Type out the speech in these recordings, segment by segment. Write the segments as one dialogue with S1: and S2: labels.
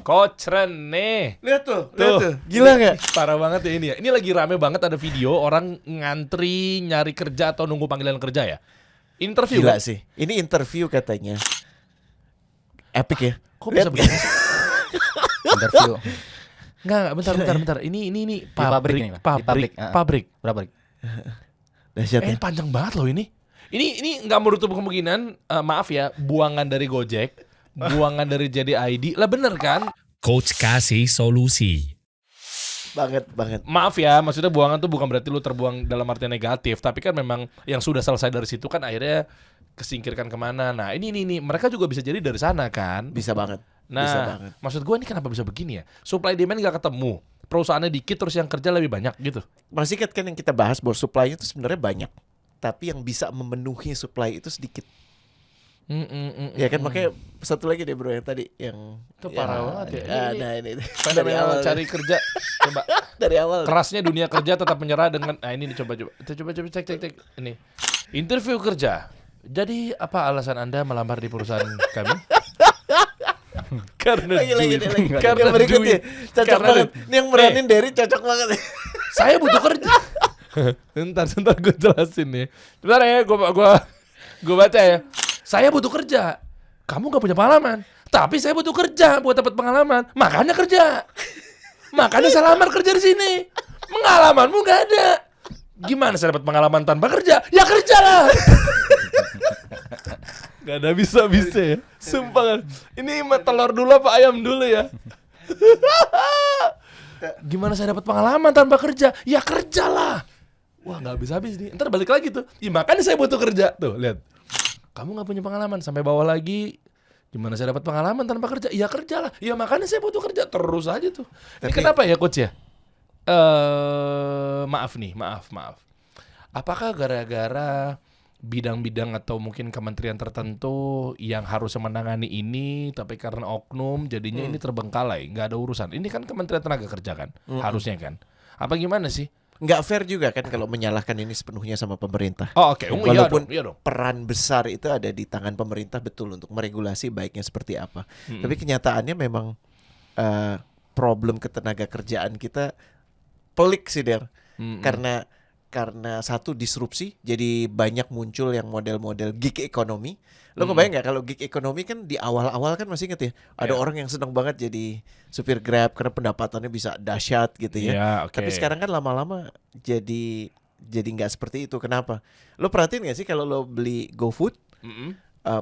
S1: Coach Rene.
S2: Lihat tuh. Gila nggak?
S1: Parah banget ya ini ya. Ini lagi rame banget, ada video orang ngantri nyari kerja atau nunggu panggilan kerja ya. Interview.
S2: Gila
S1: kan?
S2: sih. Ini interview katanya. Epic ya.
S1: Kok bisa begini sih?
S3: Interview
S1: Enggak, bentar. Ini pabrik.
S3: Berapa?
S2: Dahsyat ya.
S1: Panjang banget loh ini. Ini nggak menutup kemungkinan, maaf ya, buangan dari Gojek, buangan dari JDID. Lah bener kan?
S4: Coach kasih solusi.
S2: Banget.
S1: Maaf ya, maksudnya buangan tuh bukan berarti lu terbuang dalam arti negatif, tapi kan memang yang sudah selesai dari situ kan akhirnya kesingkirkan kemana. Nah ini mereka juga bisa jadi dari sana kan?
S2: Bisa banget.
S1: Nah, maksud gue ini kenapa bisa begini ya? Supply demand gak ketemu, perusahaannya dikit terus yang kerja lebih banyak gitu.
S2: Masih kan yang kita bahas bahwa supply-nya itu sebenarnya banyak, tapi yang bisa memenuhi supply itu sedikit. Ya kan, makanya satu lagi deh bro yang tadi yang
S1: itu parah banget ya.
S2: Ini
S1: dari awal cari kerja, coba
S2: dari awal.
S1: Kerasnya dunia kerja tetap menyerah dengan. Nah ini coba cek ini interview kerja. Jadi apa alasan Anda melamar di perusahaan kami? Karena
S2: Lagi.
S1: Karena
S2: berikutnya cocok
S1: Karena
S2: banget. Ini yang meranin Derry cocok banget.
S1: Saya butuh kerja. Bentar gue jelasin nih. Bentar ya, gue baca ya. Saya butuh kerja. Kamu gak punya pengalaman. Tapi saya butuh kerja buat dapat pengalaman. Makanya kerja. Makanya saya lamar kerja di sini. Pengalamanmu gak ada. Gimana saya dapat pengalaman tanpa kerja? Ya kerjalah. Gak ada bisa-bisa ya. Sumpah kan. Ini telur dulu apa ayam dulu ya? Gimana saya dapat pengalaman tanpa kerja? Ya kerjalah. Wah gak habis-habis nih. Ntar balik lagi tuh. Ya makanya saya butuh kerja. Tuh lihat. Kamu gak punya pengalaman. Sampai bawah lagi. Gimana saya dapat pengalaman tanpa kerja? Ya kerjalah. Ya makanya saya butuh kerja. Terus aja tuh. Ini kenapa ya coach ya? Maaf. Apakah gara-gara bidang-bidang atau mungkin kementerian tertentu yang harus menangani ini, tapi karena oknum jadinya ini terbengkalai, nggak ada urusan. Ini kan Kementerian Tenaga Kerja kan, harusnya kan. Apa gimana sih?
S2: Nggak fair juga kan kalau menyalahkan ini sepenuhnya sama pemerintah.
S1: Oh oke.
S2: Walaupun
S1: iya dong.
S2: peran besar itu ada di tangan pemerintah betul untuk meregulasi baiknya seperti apa. Tapi kenyataannya memang problem ketenaga kerjaan kita pelik sih Der. Karena satu disrupsi, jadi banyak muncul yang model-model gig economy. Lo kebayang nggak kalau gig economy kan di awal-awal kan masih inget ya, ada orang yang seneng banget jadi supir Grab karena pendapatannya bisa dahsyat gitu ya. Tapi sekarang kan lama-lama jadi nggak seperti itu. Kenapa? Lo perhatiin nggak sih kalau lo beli GoFood,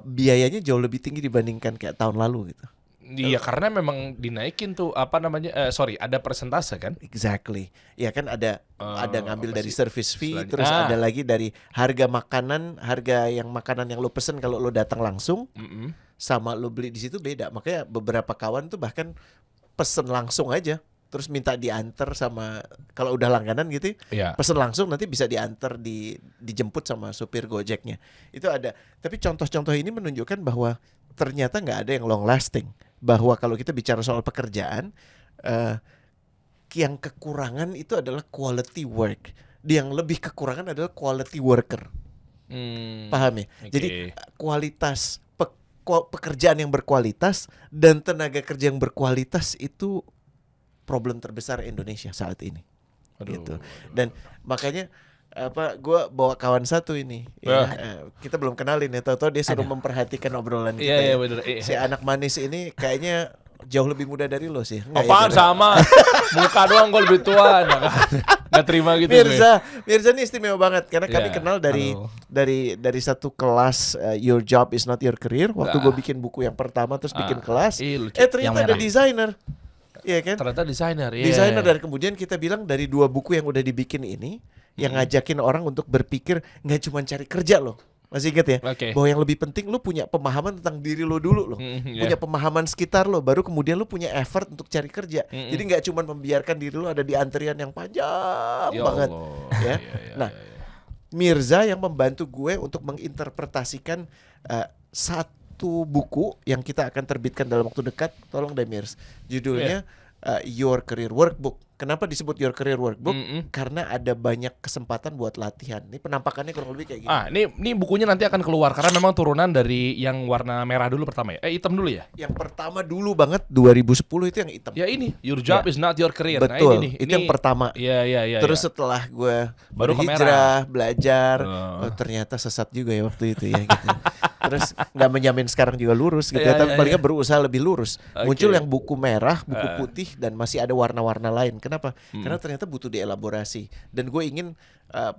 S2: biayanya jauh lebih tinggi dibandingkan kayak tahun lalu gitu.
S1: Iya karena memang dinaikin tuh ada persentase kan?
S2: Exactly. Ya kan ada ngambil dari service fee,
S1: Selanjutnya.
S2: terus ada lagi dari harga makanan yang lo pesen kalau lo datang langsung, sama lo beli di situ beda. Makanya beberapa kawan tuh bahkan pesen langsung aja, terus minta diantar sama kalau udah langganan gitu, pesen langsung nanti bisa diantar dijemput sama supir Gojeknya. Itu ada. Tapi contoh-contoh ini menunjukkan bahwa ternyata nggak ada yang long lasting. Bahwa kalau kita bicara soal pekerjaan, yang kekurangan itu adalah quality work. Yang lebih kekurangan adalah quality worker. Paham ya? Okay. Jadi kualitas pekerjaan yang berkualitas dan tenaga kerja yang berkualitas itu problem terbesar Indonesia saat ini. Gitu. Dan makanya gue bawa kawan satu ini kita belum kenalin ya, tahu-tahu dia suruh memperhatikan obrolan kita.
S1: Iya bener.
S2: Si anak manis ini kayaknya jauh lebih muda dari lo sih.
S1: Apaan sama muka doang gue lebih tua. Nggak terima gitu.
S2: Mirza ini istimewa banget karena kami kenal dari satu kelas Your Job is Not Your Career. Waktu gue bikin buku yang pertama terus bikin kelas, ternyata ada desainer. Iya kan?
S1: Ternyata desainer.
S2: Desainer, dan kemudian kita bilang dari 2 buku yang udah dibikin ini, yang ngajakin orang untuk berpikir nggak cuma cari kerja loh. Masih ingat ya? Bahwa yang lebih penting lu punya pemahaman tentang diri lo dulu loh. Punya pemahaman sekitar lo, baru kemudian lu punya effort untuk cari kerja. Jadi nggak cuma membiarkan diri lo ada di antrian yang panjang banget. Ya. Nah, Mirza yang membantu gue untuk menginterpretasikan satu buku yang kita akan terbitkan dalam waktu dekat. Tolong deh Mirs, judulnya Your Career Workbook. Kenapa disebut Your Career Workbook?
S1: Mm-mm.
S2: Karena ada banyak kesempatan buat latihan. Ini penampakannya kurang lebih kayak gini.
S1: Ini bukunya nanti akan keluar karena memang turunan dari yang warna merah dulu pertama ya. Hitam dulu ya.
S2: Yang pertama dulu banget 2010 itu yang hitam.
S1: Ya ini, your job is not your career. Nah,
S2: Betul.
S1: ini nih.
S2: Itu yang pertama.
S1: Iya.
S2: Terus setelah gue
S1: Baru ke
S2: berhijrah, belajar,
S1: Oh.
S2: ternyata sesat juga ya waktu itu ya gitu. Terus nggak menjamin sekarang juga lurus gitu ya,
S1: Iya,
S2: tapi
S1: iya,
S2: palingnya
S1: iya.
S2: berusaha lebih lurus.
S1: Oke.
S2: Muncul yang buku merah, buku putih, dan masih ada warna-warna lain. Kenapa? Karena ternyata butuh dielaborasi. Dan gue ingin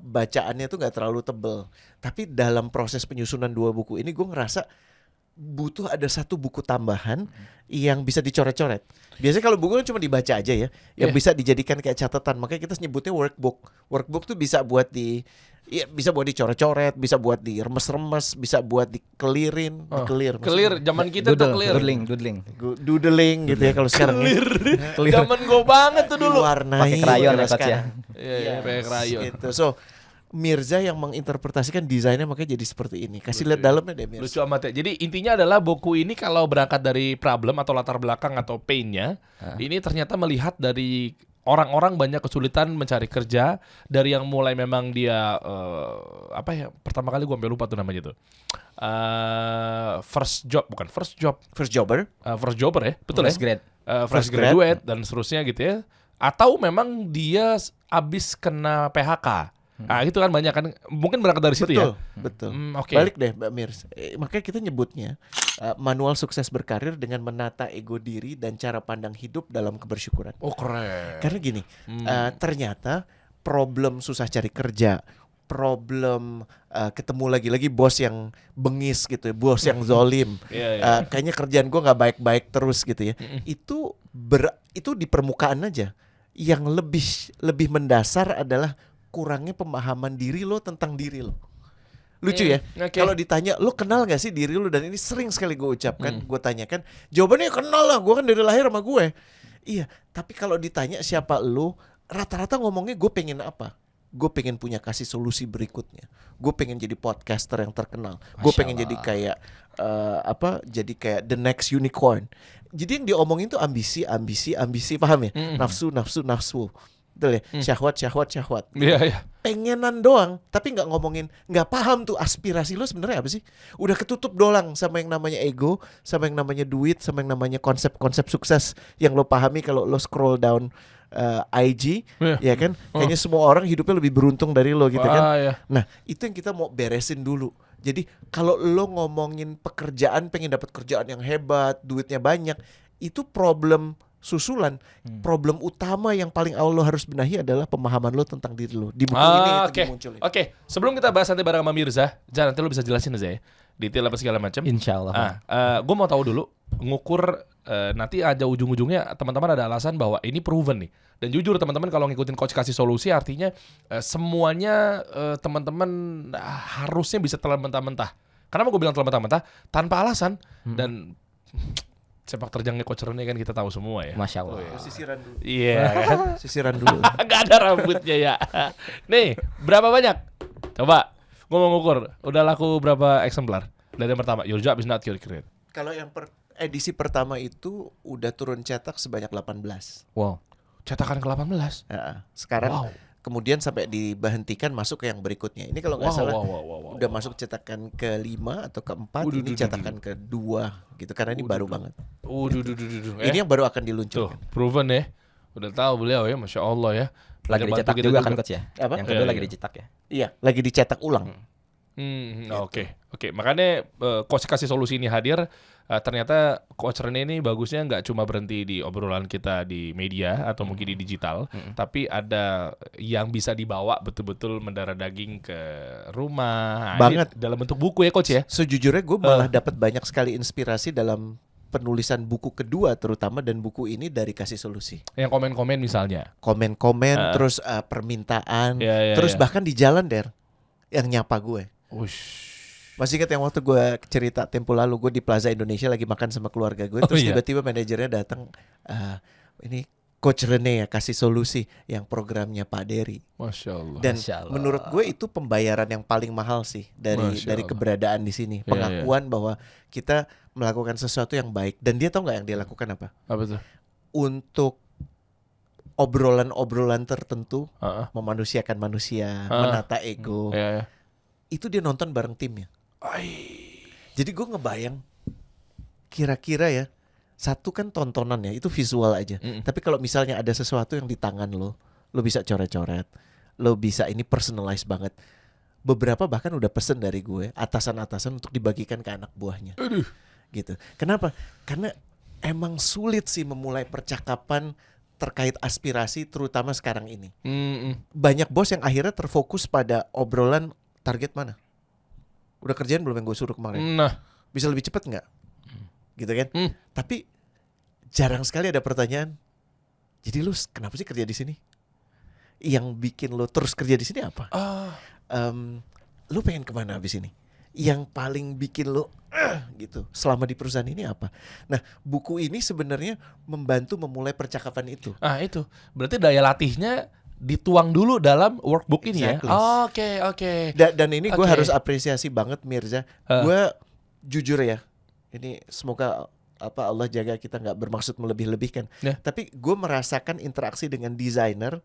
S2: bacaannya tuh nggak terlalu tebel. Tapi dalam proses penyusunan 2 buku ini gue ngerasa butuh ada 1 buku tambahan yang bisa dicoret-coret. Biasanya kalau buku kan cuma dibaca aja ya, yang
S1: Iya.
S2: bisa dijadikan kayak catatan. Makanya kita nyebutnya workbook. Workbook tuh bisa buat bisa buat dicoret-coret, bisa buat diremes-remes, bisa buat dikelirin, dikelir.
S1: Clear, zaman kita tuh clear.
S3: Doodling.
S2: Doodling gitu ya kalau sekarang ya.
S1: Zaman gue banget tuh dulu.
S2: Diwarnai,
S3: Pakai krayon ya,
S2: dioleskan.
S3: Coach ya.
S1: Iya, pakai krayon.
S2: Gitu. So Mirza yang menginterpretasikan desainnya makanya jadi seperti ini. Kasih lihat dalamnya deh Mirza.
S1: Lucu amat ya. Jadi intinya adalah buku ini kalau berangkat dari problem atau latar belakang atau pain-nya, ini ternyata melihat dari orang-orang banyak kesulitan mencari kerja, dari yang mulai memang dia pertama kali gue sampai lupa tuh namanya tuh. First jobber ya, betul
S3: First
S1: ya?
S3: grade.
S1: Fresh graduate dan seterusnya gitu ya. Atau memang dia abis kena PHK. Nah itu kan banyak kan, mungkin berangkat dari situ ya.
S2: Betul.
S1: Oke.
S2: Balik deh Mbak Mirs. Makanya kita nyebutnya manual sukses berkarir dengan menata ego diri dan cara pandang hidup dalam kebersyukuran.
S1: Oh keren.
S2: Karena gini, ternyata problem susah cari kerja, problem ketemu lagi bos yang bengis gitu ya, bos yang zolim,
S1: Iya.
S2: kayaknya kerjaan gue nggak baik-baik terus gitu ya. Itu di permukaan aja. Yang lebih mendasar adalah kurangnya pemahaman diri lo tentang diri lo. Lucu ya.
S1: Oke.
S2: Kalau ditanya lo kenal gak sih diri lo, dan ini sering sekali gue ucapkan, gue tanyakan, jawabannya kenal lah, gue kan dari lahir sama gue. Iya, tapi kalau ditanya siapa lo, rata-rata ngomongnya gue pengen apa? Gue pengen punya kasih solusi berikutnya. Gue pengen jadi podcaster yang terkenal. Gue pengen jadi kayak jadi kayak the next unicorn. Jadi yang diomongin tuh ambisi, paham ya? Nafsu. Betul ya? Syahwat.
S1: Iya.
S2: Pengenan doang, tapi nggak ngomongin, nggak paham tuh aspirasi lo sebenarnya apa sih. Udah ketutup doang sama yang namanya ego, sama yang namanya duit, sama yang namanya konsep-konsep sukses yang lo pahami kalau lo scroll down IG, ya kan? Kayaknya semua orang hidupnya lebih beruntung dari lo gitu kan.
S1: Iya.
S2: Nah, itu yang kita mau beresin dulu. Jadi kalau lo ngomongin pekerjaan, pengen dapat kerjaan yang hebat, duitnya banyak, itu problem susulan. Problem utama yang paling awal lo harus benahi adalah pemahaman lo tentang diri lo. Di buku ini itu dimunculin.
S1: Oke. Sebelum kita bahas nanti bareng sama Mirza, nanti lo bisa jelasin aja ya, detail apa segala macam.
S3: Insya Allah.
S1: Gue mau tahu dulu, ngukur nanti aja ujung-ujungnya teman-teman ada alasan bahwa ini proven nih. Dan jujur teman-teman, kalau ngikutin coach kasih solusi, artinya semuanya teman-teman harusnya bisa telan mentah-mentah. Kenapa gue bilang telan mentah-mentah? Tanpa alasan. Dan sepak terjangnya Coach Rene kan kita tahu semua ya.
S3: Masya Allah.
S2: Sisiran dulu.
S1: Iya kan?
S2: Sisiran dulu.
S1: Gak ada rambutnya ya. Nih, berapa banyak? Coba, gue mau ngukur. Udah laku berapa eksemplar? Dari yang pertama, your job is not your career.
S2: Kalau yang edisi pertama itu udah turun cetak sebanyak 18.
S3: Wow.
S1: Cetakan ke-18.
S2: Sekarang
S1: Wow.
S2: kemudian sampai diberhentikan masuk ke yang berikutnya. Ini kalau nggak salah udah masuk cetakan ke-5 atau ke-4, ini cetakan ke-2 gitu, karena ini baru banget. Ini yang baru akan
S1: Tuh,
S2: diluncurkan.
S1: proven ya. Udah tahu beliau ya, Masya Allah ya.
S3: Lagi
S1: Bantu
S3: dicetak
S1: kita
S3: juga kan Coach ya?
S2: Apa?
S3: Yang kedua
S1: Iya,
S3: lagi
S1: iya.
S3: dicetak ya?
S2: Iya, lagi dicetak ulang.
S1: Oke. Makanya coach kasih solusi ini hadir. Ternyata Coach Rene ini bagusnya nggak cuma berhenti di obrolan kita di media atau mungkin di digital, tapi ada yang bisa dibawa betul-betul mendarah daging ke rumah.
S2: Banget.
S1: Ini dalam bentuk buku ya Coach ya.
S2: Sejujurnya gue malah dapat banyak sekali inspirasi dalam penulisan buku kedua terutama, dan buku ini dari kasih solusi.
S1: Yang komen-komen misalnya.
S2: Komen-komen, terus permintaan,
S1: Iya,
S2: terus
S1: iya.
S2: bahkan di jalan yang nyapa gue.
S1: Ush.
S2: Masih ingat yang waktu gue cerita tempo lalu, gue di Plaza Indonesia lagi makan sama keluarga gue, terus
S1: iya.
S2: tiba-tiba manajernya datang, ini Coach Rene ya kasih solusi yang programnya Pak Dery.
S1: Masya Allah.
S2: Dan
S3: Masya Allah.
S2: menurut gue itu pembayaran yang paling mahal sih dari
S1: Masya
S2: dari
S1: Allah.
S2: keberadaan di sini,
S1: Iya,
S2: pengakuan bahwa kita melakukan sesuatu yang baik. Dan dia tahu nggak yang dia lakukan apa?
S1: Apa tuh?
S2: Untuk obrolan-obrolan tertentu,
S1: Heeh.
S2: memanusiakan manusia, menata ego.
S1: Iya.
S2: Itu dia nonton bareng timnya. Jadi gue ngebayang kira-kira ya, satu kan tontonan ya, itu visual aja. Tapi kalau misalnya ada sesuatu yang di tangan lo bisa coret-coret, lo bisa ini personalize banget. Beberapa bahkan udah pesen dari gue, atasan-atasan untuk dibagikan ke anak buahnya. Gitu. Kenapa? Karena emang sulit sih memulai percakapan terkait aspirasi, terutama sekarang ini. Banyak bos yang akhirnya terfokus pada obrolan target mana. Udah kerjaan belum yang gue suruh kemarin?
S1: Nah,
S2: Bisa lebih cepat nggak? Gitu kan? Tapi jarang sekali ada pertanyaan. Jadi lu kenapa sih kerja di sini? Yang bikin lu terus kerja di sini apa? Lu pengen kemana abis ini? Yang paling bikin lu gitu selama di perusahaan ini apa? Nah, buku ini sebenarnya membantu memulai percakapan itu.
S1: itu. Berarti daya latihnya dituang dulu dalam workbook ini ya.
S2: Exactly.
S1: Oke.
S2: Dan ini gue
S1: Oke.
S2: harus apresiasi banget Mirza. Gue jujur ya, ini semoga Allah jaga kita nggak bermaksud melebih-lebihkan.
S1: Ya.
S2: Tapi gue merasakan interaksi dengan desainer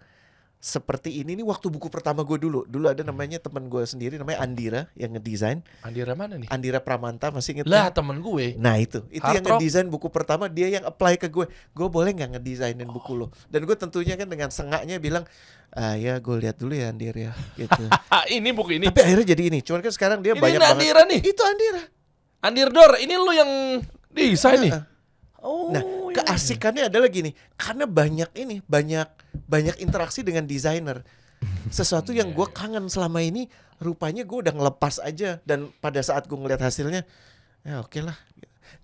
S2: seperti ini waktu buku pertama gue dulu. Dulu ada namanya teman gue sendiri namanya Andira yang ngedesain.
S1: Andira mana nih?
S2: Andira Pramanta, masih inget
S1: Lah,
S2: kan?
S1: temen gue.
S2: Nah itu
S1: Hard
S2: yang
S1: rock.
S2: ngedesain buku pertama, dia yang apply ke gue. Gue boleh nggak ngedesainin buku lo? Dan gue tentunya kan dengan sengaknya bilang, ya gue lihat dulu ya Andir ya. Gitu.
S1: Ini buku ini.
S2: Tapi akhirnya jadi ini. Cuman kan sekarang dia
S1: Ini
S2: banyak
S1: Andira
S2: banget.
S1: nih.
S2: Itu Andira.
S1: Andirdor, ini lu yang desain nih. Oh.
S2: Nah, keasikannya adalah gini, karena banyak interaksi dengan desainer. Sesuatu yang gue kangen selama ini, rupanya gue udah ngelepas aja. Dan pada saat gue ngeliat hasilnya, ya oke lah.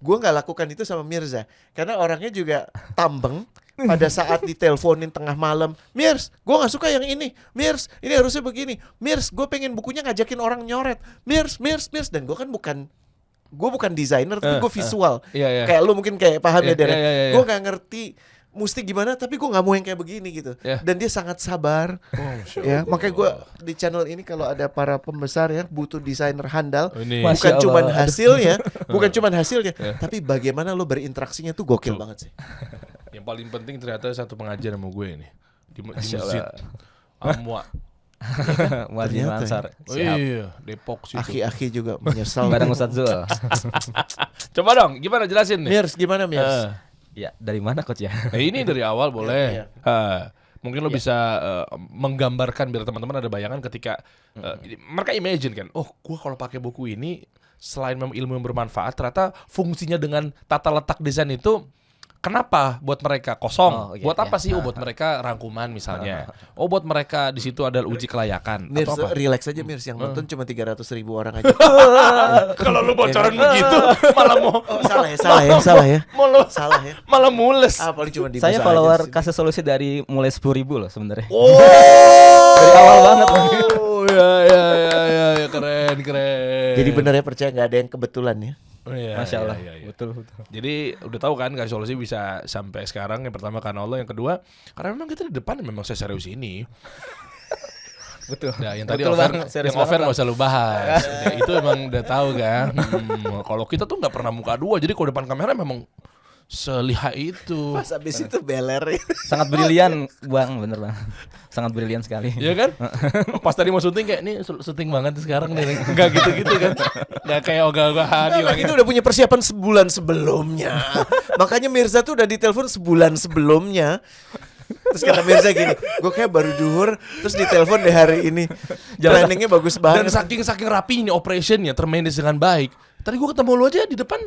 S2: Gue nggak lakukan itu sama Mirza, karena orangnya juga tambeng. Pada saat diteleponin tengah malam, Mirs, gue nggak suka yang ini. Mirs, ini harusnya begini. Mirs, gue pengen bukunya ngajakin orang nyoret. Mirs. Dan gue kan bukan desainer, tapi gue visual.
S1: Iya.
S2: Kayak lu mungkin kayak paham ya, Darren.
S1: Iya.
S2: Gue nggak ngerti mesti gimana, tapi gue nggak mau yang kayak begini gitu.
S1: Iya.
S2: Dan dia sangat sabar. Ya, makanya gue di channel ini kalau ada para pembesar ya butuh desainer handal,
S1: Ini.
S2: bukan
S3: Masya
S2: cuman
S3: Allah.
S2: hasilnya, tapi bagaimana lo berinteraksinya tuh gokil banget sih.
S1: Yang paling penting ternyata satu pengajian sama gue ini di masjid Amwa.
S3: Wajib
S2: Ternyata
S3: Ansar.
S1: Oh
S3: Siap.
S1: iya, Depok situ.
S2: Aki-aki juga menyesal.
S3: Bareng Ustadz Zul.
S1: Coba dong, gimana jelasin nih?
S2: Mirs, gimana Mirs?
S3: Ya, dari mana coach ya?
S1: Nah, ini dari awal boleh.
S2: Iya.
S1: Mungkin lo bisa menggambarkan biar teman-teman ada bayangan ketika mereka imagine kan, oh, gua kalau pakai buku ini selain memang ilmu yang bermanfaat, ternyata fungsinya dengan tata letak desain itu kenapa buat mereka kosong?
S3: Oh, oke,
S1: Buat apa
S3: ya.
S1: sih? Oh, buat mereka rangkuman misalnya. Oh, buat mereka di situ ada uji kelayakan
S2: Mirs,
S1: atau apa?
S2: relax aja Mirs, yang nonton cuma 300.000 orang aja.
S1: Kalau lu bocoran begitu, malah mau
S2: Salah ya.
S1: mau lo
S2: Salah ya.
S1: malah mules.
S2: Paling cuma di
S3: Saya
S2: Musa
S3: follower
S2: aja sih.
S3: kasus solusi dari mulai 10.000 loh sebenarnya.
S1: Oh,
S3: Dari awal banget.
S1: Oh, ya, keren.
S2: Jadi benar ya, percaya nggak ada yang kebetulan ya.
S1: Oh, iya,
S3: Masya Allah.
S1: iya.
S3: Betul.
S1: Jadi udah tahu kan kasih solusi bisa sampai sekarang. Yang pertama karena Allah, yang kedua karena memang kita di depan memang serius ini.
S3: Betul.
S1: Nah, yang tadi
S3: Betul
S1: offer,
S3: banget, serius
S1: yang offer
S3: banget,
S1: nggak usah lu bahas. Ya, itu emang udah tahu kan. Kalau kita tuh nggak pernah muka dua, jadi kalau depan kamera memang selihai itu.
S2: Pas abis itu beler ya.
S3: Sangat brilian, Bang, bener Bang. Sangat brilian sekali.
S1: Iya kan? Pas tadi mau syuting kayak nih syuting banget sekarang nih. Enggak gitu-gitu kan. Enggak kayak ogah-ogahan
S2: Nah, kita udah punya persiapan sebulan sebelumnya. Makanya Mirza tuh udah ditelepon sebulan sebelumnya. Terus kata Mirza gini, gue kayak baru duhur, terus ditelepon deh hari ini. Planningnya bagus
S1: Dan
S2: banget.
S1: saking rapi ini operationnya termanage dengan baik. Tadi gua ketemu lu aja di depan.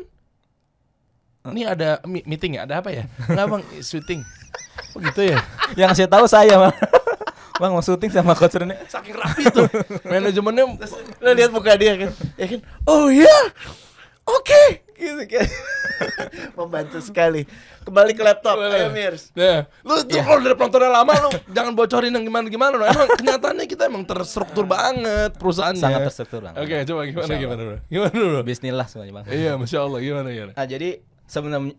S1: Ini ada meeting ya? Ada apa ya? Enggak bang, syuting. Oh gitu ya?
S3: Yang saya tahu saya, Bang. Bang mau syuting sama coach Rene.
S1: Saking rapi tuh. Manajemennya.
S2: Lo lihat muka dia kan, ya kan? Oh iya, oke. Gitu kan. Membantu sekali. Kembali ke laptop, ayo Mirs.
S1: Nah, lu tuh kalau udah penontonnya lama lu jangan bocorin yang gimana-gimana lu. Emang kenyataannya kita emang terstruktur banget perusahaannya.
S3: Sangat terstruktur, Bang.
S1: Oke, coba gimana
S3: Masya
S1: bro?
S3: Allah.
S1: Gimana bro?
S3: Bismillah semuanya, Bang.
S1: Iya, Masya Allah, gimana?
S3: Nah, jadi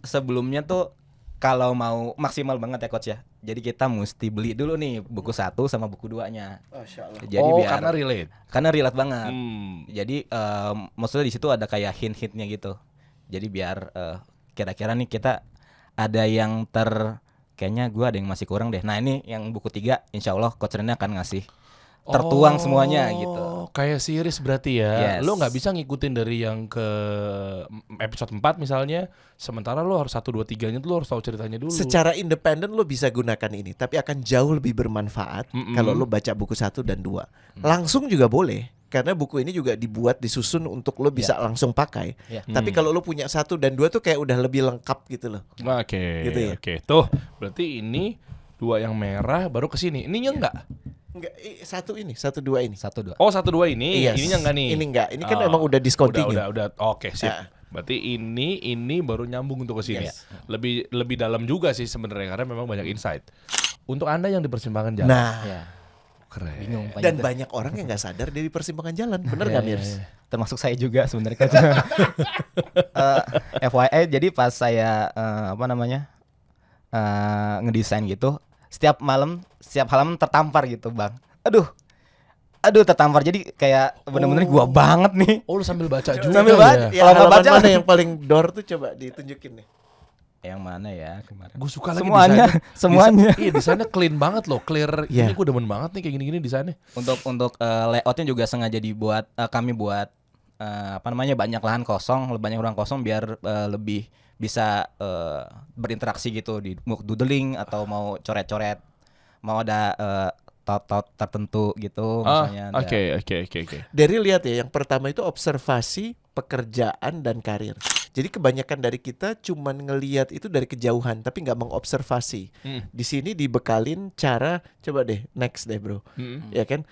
S3: sebelumnya tuh kalau mau maksimal banget ya coach ya. Jadi kita mesti beli dulu nih buku 1 sama buku 2-nya.
S2: Masya Allah.
S3: Jadi
S1: Karena relate.
S3: karena relate banget.
S1: Hmm.
S3: Jadi maksudnya di situ ada kayak hint-hintnya gitu. Jadi biar kira-kira nih kita ada yang kayaknya gue ada yang masih kurang deh. Nah ini yang buku 3 insya Allah Coach Rene akan ngasih tertuang semuanya gitu.
S1: Kayak series berarti ya.
S3: Yes.
S1: Lo nggak bisa ngikutin dari yang ke episode 4 misalnya, sementara lo harus 1, 2, 3-nya tuh lo harus tahu ceritanya dulu.
S2: Secara independen lo bisa gunakan ini, tapi akan jauh lebih bermanfaat kalau lo baca buku 1 dan 2. Langsung juga boleh, karena buku ini juga dibuat disusun untuk lo bisa langsung pakai. Tapi kalau lo punya 1 dan 2 tuh kayak udah lebih lengkap gitu loh.
S1: Oke,
S2: Gitu ya.
S1: oke. Tuh, berarti ini 2 yang merah baru ke sini. Ininya enggak?
S2: Enggak, 1 ini, 1 2 ini.
S3: 1, 2.
S1: Oh, 1, 2 ini.
S2: Yes.
S1: Ininya enggak nih?
S2: Ini enggak. Ini kan emang udah discontinue.
S1: Udah. Oke, sip.
S2: Ya.
S1: Berarti ini baru nyambung untuk ke sini.
S3: Yes.
S1: Lebih dalam juga sih sebenarnya karena memang banyak insight. Untuk Anda yang di persimpangan jalan.
S2: Nah,
S3: Ya.
S1: Keren.
S3: Bingung.
S2: dan banyak orang yang nggak sadar dia di persimpangan jalan, bener nggak Mirs?
S3: Termasuk saya juga sebenarnya Coach. FYI jadi pas saya ngedesain gitu, setiap halaman tertampar gitu, Bang. Aduh tertampar. Jadi kayak bener-bener gua banget nih.
S1: Oh, lu sambil baca juga.
S3: Sambil baca.
S1: ya?
S2: Ya,
S3: Kalau nggak
S2: halaman
S3: baca-
S2: mana yang paling door tuh coba ditunjukin nih.
S3: Yang mana ya kemarin?
S1: Gue suka lagi
S3: Semuanya,
S1: desainnya.
S3: semuanya.
S1: Iya, desainnya clean banget loh, clear.
S2: Iya.
S1: Ini gue demen banget nih kayak gini-gini desainnya.
S3: Untuk layoutnya juga sengaja dibuat kami buat banyak lahan kosong, banyak ruang kosong biar lebih bisa berinteraksi gitu di mau doodling atau mau coret-coret, mau ada taut-taut tertentu gitu misalnya. ada-
S1: Oke.
S2: Dari lihat ya, yang pertama itu observasi, pekerjaan dan karir. Jadi kebanyakan dari kita cuman ngelihat itu dari kejauhan, tapi nggak mengobservasi. Di sini dibekalin cara, coba deh next deh bro, ya kan?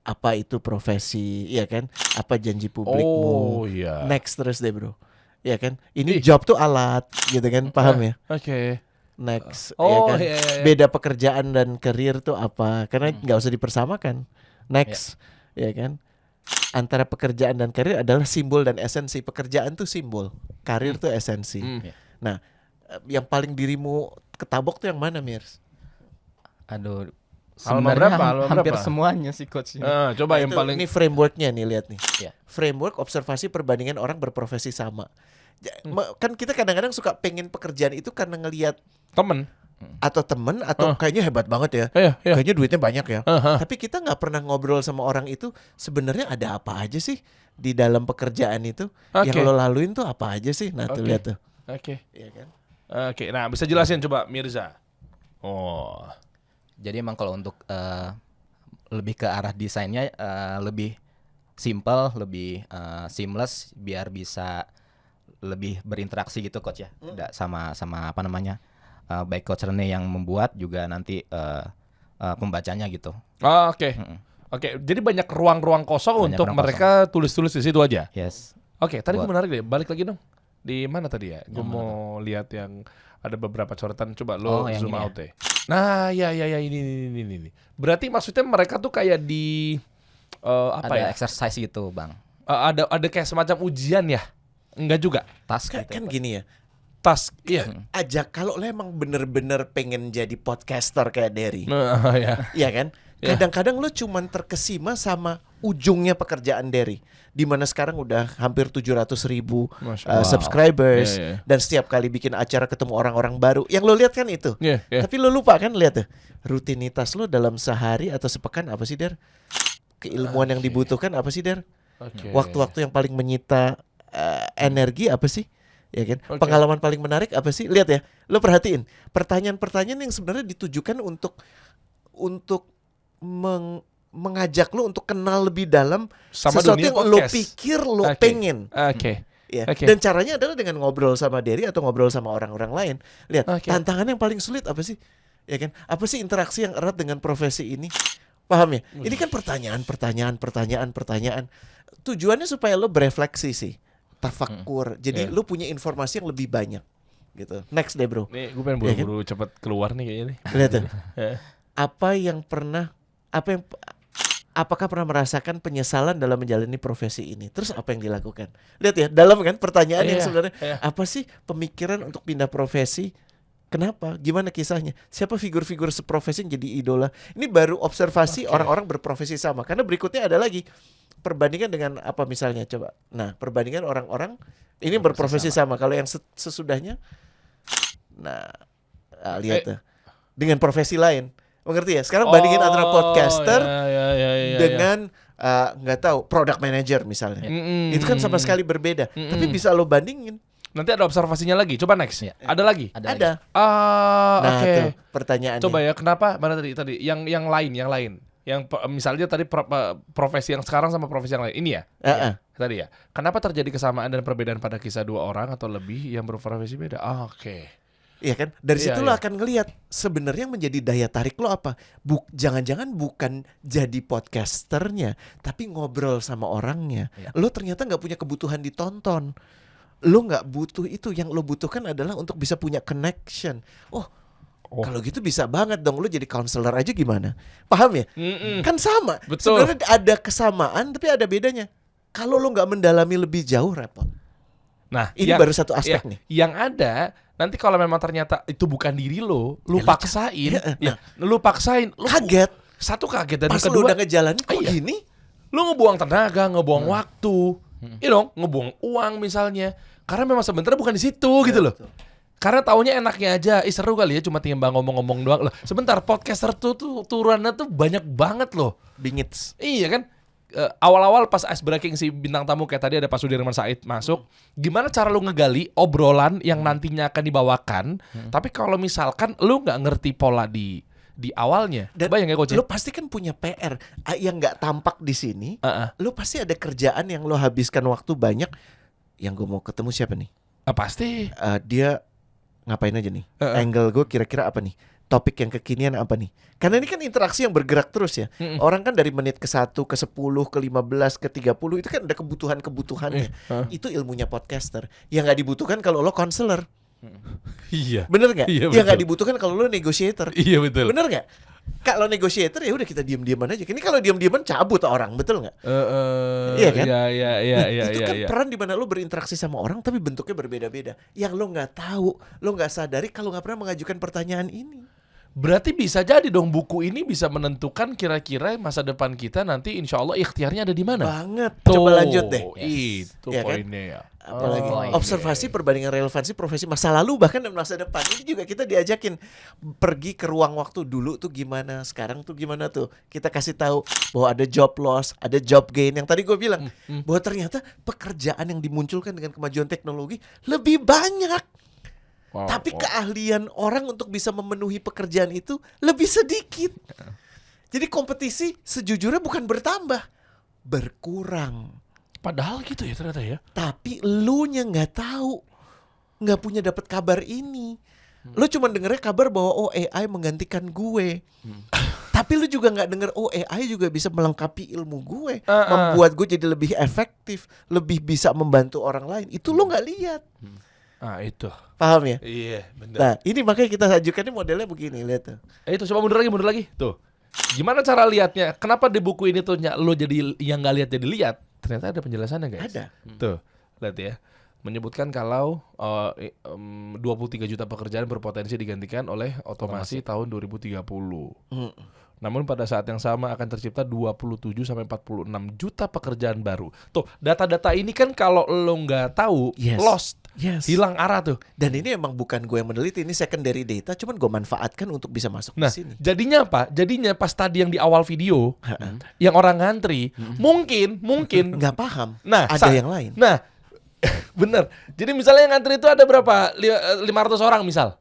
S2: Apa itu profesi, ya kan? Apa janji publikmu?
S1: Oh iya.
S2: Next terus deh bro, ya kan? Ini job tuh alat, gitu kan? Paham ya?
S1: Oke.
S2: Next,
S1: Oh,
S2: ya kan?
S1: iya.
S2: Beda pekerjaan dan karir tuh apa? Karena nggak usah dipersamakan. Next, ya kan? Antara pekerjaan dan karir adalah simbol dan esensi. Pekerjaan tuh simbol, karir tuh esensi. Nah, yang paling dirimu ketabok tuh yang mana, Mirs?
S3: Aduh.
S1: Halaman
S3: Sebenarnya
S1: berapa? Halaman
S3: hampir
S1: berapa?
S3: semuanya sih Coach ini.
S1: Coba
S2: Nah,
S1: yang
S2: itu,
S1: paling
S2: ini frameworknya nih, lihat nih.
S3: Iya.
S2: Framework observasi perbandingan orang berprofesi sama. Kan kita kadang-kadang suka pengen pekerjaan itu karena ngelihat
S1: temen.
S2: atau temen atau kayaknya hebat banget ya.
S1: Iya.
S2: Kayaknya duitnya banyak ya.
S1: Aha.
S2: Tapi kita nggak pernah ngobrol sama orang itu sebenarnya ada apa aja sih di dalam pekerjaan itu.
S1: Oke.
S2: Yang lo laluin tuh apa aja sih? Nah tuh
S1: Oke.
S2: lihat tuh.
S1: Oke.
S2: Iya kan?
S1: Oke, nah bisa jelasin coba Mirza. Oh.
S3: Jadi emang kalau untuk lebih ke arah desainnya lebih simple, lebih seamless biar bisa lebih berinteraksi gitu Coach ya. Sama baik Coach Rene yang membuat juga nanti pembacanya gitu.
S1: Oh, oke. Oke, jadi banyak ruang-ruang kosong
S3: Banyak
S1: untuk
S3: ruang
S1: mereka tulis-tulis di situ aja.
S3: Yes.
S1: Oke, tadi gue
S3: Buat-
S1: menarik deh. Balik lagi dong. Di mana tadi ya? Gue mau lihat yang ada beberapa coretan. Coba lo
S3: Oh, yang
S1: zoom
S3: ini
S1: out deh. Nah, ya ini. Berarti maksudnya mereka tuh kayak di apa
S3: Ada
S1: ya?
S3: exercise gitu, Bang.
S1: Ada kayak semacam ujian ya? Enggak juga.
S3: Task
S2: Kan,
S3: gitu.
S2: kan gini ya.
S1: Task. Iya.
S2: Ajak kalau lo emang bener-bener pengen jadi podcaster kayak Derry,
S1: Nah, ya.
S2: ya kan?
S1: Ya.
S2: Kadang-kadang lo cuman terkesima sama ujungnya pekerjaan Derry, di mana sekarang udah hampir 700.000
S1: Masya Allah.
S2: subscribers,
S1: Iya, iya.
S2: dan setiap kali bikin acara ketemu orang-orang baru. Yang lo lihat kan itu.
S1: Iya, iya.
S2: Tapi lo lupa kan, lihat tuh rutinitas lo dalam sehari atau sepekan apa sih Der? Keilmuan yang dibutuhkan apa sih Der?
S1: Oke.
S2: Waktu-waktu yang paling menyita energi apa sih? Ya kan?
S1: Oke.
S2: Pengalaman paling menarik apa sih? Lihat ya, lo perhatiin pertanyaan-pertanyaan yang sebenarnya ditujukan untuk mengajak lo untuk kenal lebih dalam
S1: Sama
S2: sesuatu
S1: dunia
S2: yang lo
S1: podcast.
S2: pikir lo
S1: Oke.
S2: pengen.
S1: Oke.
S2: Ya.
S1: Oke.
S2: Dan caranya adalah dengan ngobrol sama Derry atau ngobrol sama orang-orang lain. Lihat,
S1: Oke.
S2: tantangan yang paling sulit apa sih? Ya kan? Apa sih interaksi yang erat dengan profesi ini? Paham ya? Ini kan pertanyaan. Tujuannya supaya lo berefleksi sih, tafakur. Jadi
S1: Iya.
S2: lo punya informasi yang lebih banyak gitu. Next deh, Bro.
S1: Nih, gue pengen
S2: Iya kan?
S1: buru-buru cepet keluar nih kayaknya nih.
S2: Lihat tuh.
S1: Ya.
S2: Apakah pernah merasakan penyesalan dalam menjalani profesi ini? Terus apa yang dilakukan? Lihat ya, dalam kan pertanyaan yang
S1: Iya,
S2: sebenarnya
S1: iya.
S2: apa sih pemikiran untuk pindah profesi? Kenapa? Gimana kisahnya? Siapa figur-figur seprofesi yang jadi idola? Ini baru observasi orang-orang berprofesi sama. Karena berikutnya ada lagi perbandingan dengan apa misalnya coba. Nah, perbandingan orang-orang ini berprofesi sama. Kalau yang sesudahnya, nah lihat tuh. Dengan profesi lain. Mengerti ya? Sekarang bandingin antara podcaster dengan nggak tahu product manager misalnya. Itu kan sama sekali berbeda. Tapi bisa lo bandingin.
S1: Nanti ada observasinya lagi. Coba next.
S3: Ya.
S1: Ada lagi?
S2: Ada.
S1: Nah, oke.
S2: Tuh pertanyaannya.
S1: Coba ya, kenapa? Mana tadi? Yang lain. Yang misalnya tadi profesi yang sekarang sama profesi yang lain. Ini ya? Tadi ya. Kenapa terjadi kesamaan dan perbedaan pada kisah dua orang atau lebih yang berprofesi beda? Oke.
S2: Iya kan? Dari
S1: Iya,
S2: situ
S1: iya.
S2: lo akan ngelihat sebenarnya yang menjadi daya tarik lo apa? Jangan-jangan bukan jadi podcasternya, tapi ngobrol sama orangnya.
S3: Iya.
S2: Lo ternyata nggak punya kebutuhan ditonton. Lo nggak butuh itu. Yang lo butuhkan adalah untuk bisa punya connection. Kalau gitu bisa banget dong lo jadi counselor aja gimana? Paham ya? Kan sama.
S1: Betul.
S2: Sebenarnya ada kesamaan tapi ada bedanya. Kalau lo nggak mendalami lebih jauh repot.
S1: Nah,
S2: Ini baru satu aspek nih.
S1: Yang ada nanti kalau memang ternyata itu bukan diri lu paksain, lu paksain, lu
S2: Kaget.
S1: Satu kaget dan
S2: Pas
S1: kedua
S2: lo udah ngejalanin kok
S1: iya.
S2: gini?
S1: lu ngebuang tenaga, ngebuang waktu, ngebuang uang misalnya, karena memang sebenarnya bukan di situ gitu loh. Karena taunya enaknya aja, seru kali ya cuma timbang ngomong-ngomong doang loh. Sebentar, podcaster tuh turunannya tuh banyak banget loh.
S2: Bingits.
S1: Iya kan? Awal-awal pas ice breaking si bintang tamu kayak tadi ada Pak Sudirman Said masuk, gimana cara lu ngegali obrolan yang nantinya akan dibawakan, tapi kalau misalkan lu nggak ngerti pola di awalnya,
S2: Dan
S1: bayang ya coach?
S2: lo pasti kan punya PR yang nggak tampak di sini.
S1: Heeh.
S2: Lo pasti ada kerjaan yang lo habiskan waktu banyak. Yang gue mau ketemu siapa nih?
S1: Pasti.
S2: Dia ngapain aja nih? Angle gue kira-kira apa nih? Topik yang kekinian apa nih? Karena ini kan interaksi yang bergerak terus ya. Orang kan dari menit ke-1, ke-10, ke-15, ke-30 itu kan ada kebutuhan-kebutuhannya. Itu ilmunya podcaster. Yang nggak dibutuhkan kalau lo counselor.
S1: Iya.
S2: Bener nggak?
S1: Iya,
S2: Yang nggak
S1: betul.
S2: dibutuhkan kalau lo negotiator.
S1: Iya betul.
S2: Bener nggak? Kalau negotiator ya udah kita diam-diaman aja. Ini kalau diam-diaman cabut orang, betul nggak? Iya kan?
S1: Iya.
S2: Itu kan peran di mana lo berinteraksi sama orang tapi bentuknya berbeda-beda. Yang lo nggak tahu, lo nggak sadari kalau nggak pernah mengajukan pertanyaan ini.
S1: Berarti bisa jadi dong buku ini bisa menentukan kira-kira masa depan kita nanti insya Allah ikhtiarnya ada di mana.
S2: Banget.
S1: Tuh,
S2: Coba lanjut deh.
S1: Itu
S2: Iya kan?
S1: poinnya ya.
S2: Apalagi
S3: Oh,
S2: observasi perbandingan relevansi profesi masa lalu bahkan dan masa depan. Ini juga kita diajakin pergi ke ruang waktu dulu tuh gimana, sekarang tuh gimana tuh. Kita kasih tahu bahwa ada job loss, ada job gain. Yang tadi gue bilang bahwa ternyata pekerjaan yang dimunculkan dengan kemajuan teknologi lebih banyak.
S1: Wow,
S2: Tapi
S1: wow.
S2: keahlian orang untuk bisa memenuhi pekerjaan itu lebih sedikit. Jadi kompetisi sejujurnya bukan bertambah, berkurang.
S1: Padahal gitu ya ternyata ya.
S2: Tapi lu nya nggak tahu, nggak punya dapat kabar ini. Lu cuma dengernya kabar bahwa AI menggantikan gue. Tapi lu juga nggak denger AI juga bisa melengkapi ilmu gue, membuat gue jadi lebih efektif, lebih bisa membantu orang lain. Itu lu nggak lihat.
S1: Itu.
S2: Paham ya?
S1: Iya, benar.
S2: Nah, ini makanya kita ajukan ini modelnya begini, lihat tuh.
S1: Itu coba mundur lagi. Tuh. Gimana cara lihatnya? Kenapa di buku ini tuh lo jadi yang nggak lihat jadi lihat? Ternyata ada penjelasannya guys.
S2: Ada.
S1: Tuh, lihat ya. Menyebutkan kalau 23 juta pekerjaan berpotensi digantikan oleh otomasi tahun 2030. Namun pada saat yang sama akan tercipta 27 sampai 46 juta pekerjaan baru. Tuh, data-data ini kan kalau lo nggak tahu,
S2: Yes.
S1: lost,
S2: Yes.
S1: hilang arah tuh.
S2: Dan ini emang bukan gue yang meneliti, ini secondary data, cuman gue manfaatkan untuk bisa masuk
S1: Nah,
S2: di sini.
S1: jadinya apa? Jadinya pas tadi yang di awal video, yang orang ngantri, mungkin
S2: Nggak paham.
S1: Nah,
S2: Ada yang lain.
S1: Nah, bener. Jadi misalnya yang ngantri itu ada berapa? 500 orang misal.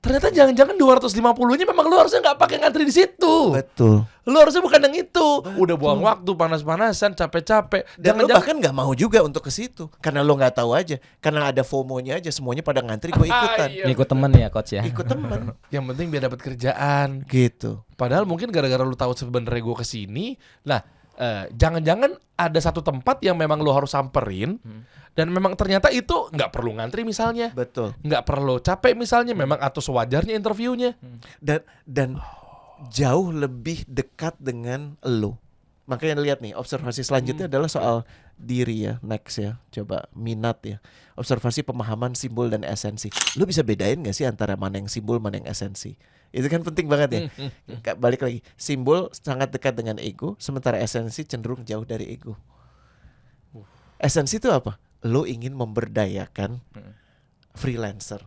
S1: Ternyata jangan-jangan 250-nya memang lu harusnya nggak pakai ngantri di situ.
S2: Betul.
S1: Lu harusnya bukan yang itu. Udah buang waktu, panas-panasan, capek-capek.
S2: Dan lo
S1: Jangan-jangan
S2: bahkan nggak mau juga untuk ke situ karena lo nggak tahu aja, karena ada FOMO-nya aja, semuanya pada ngantri, gue ikutan.
S1: Iya.
S3: Ngikut temen ya coach ya.
S2: Ikut temen
S1: yang penting biar dapat kerjaan.
S2: gitu.
S1: Padahal mungkin gara-gara lu tahu sebenarnya gue kesini. Nah, jangan-jangan ada satu tempat yang memang lu harus samperin. Dan memang ternyata itu nggak perlu ngantri misalnya.
S2: Betul.
S1: Nggak perlu capek misalnya. Memang atau sewajarnya interviewnya.
S2: Dan jauh lebih dekat dengan lo. Makanya lihat nih, observasi selanjutnya adalah soal diri ya. Next ya, coba minat ya. Observasi pemahaman simbol dan esensi. Lo bisa bedain gak sih antara mana yang simbol, mana yang esensi? Itu kan penting banget ya. Balik lagi, simbol sangat dekat dengan ego, sementara esensi cenderung jauh dari ego. Esensi itu apa? Lo ingin memberdayakan freelancer.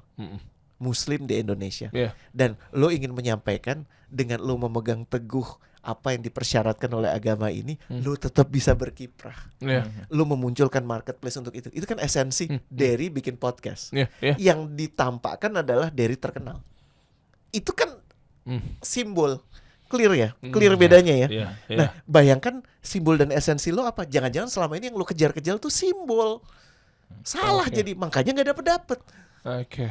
S2: Muslim di Indonesia.
S1: Iya.
S2: Dan lo ingin menyampaikan dengan lo memegang teguh apa yang dipersyaratkan oleh agama ini, lo tetap bisa berkiprah.
S1: Iya.
S2: Lo memunculkan marketplace untuk itu. Itu kan esensi dari bikin podcast.
S1: Iya, iya.
S2: Yang ditampakkan adalah dari terkenal. Itu kan simbol. Clear ya? Clear bedanya ya?
S1: Iya, iya.
S2: Nah, bayangkan simbol dan esensi lo apa? Jangan-jangan selama ini yang lo kejar-kejar tuh simbol. Salah jadi, makanya nggak dapet.
S1: Oke.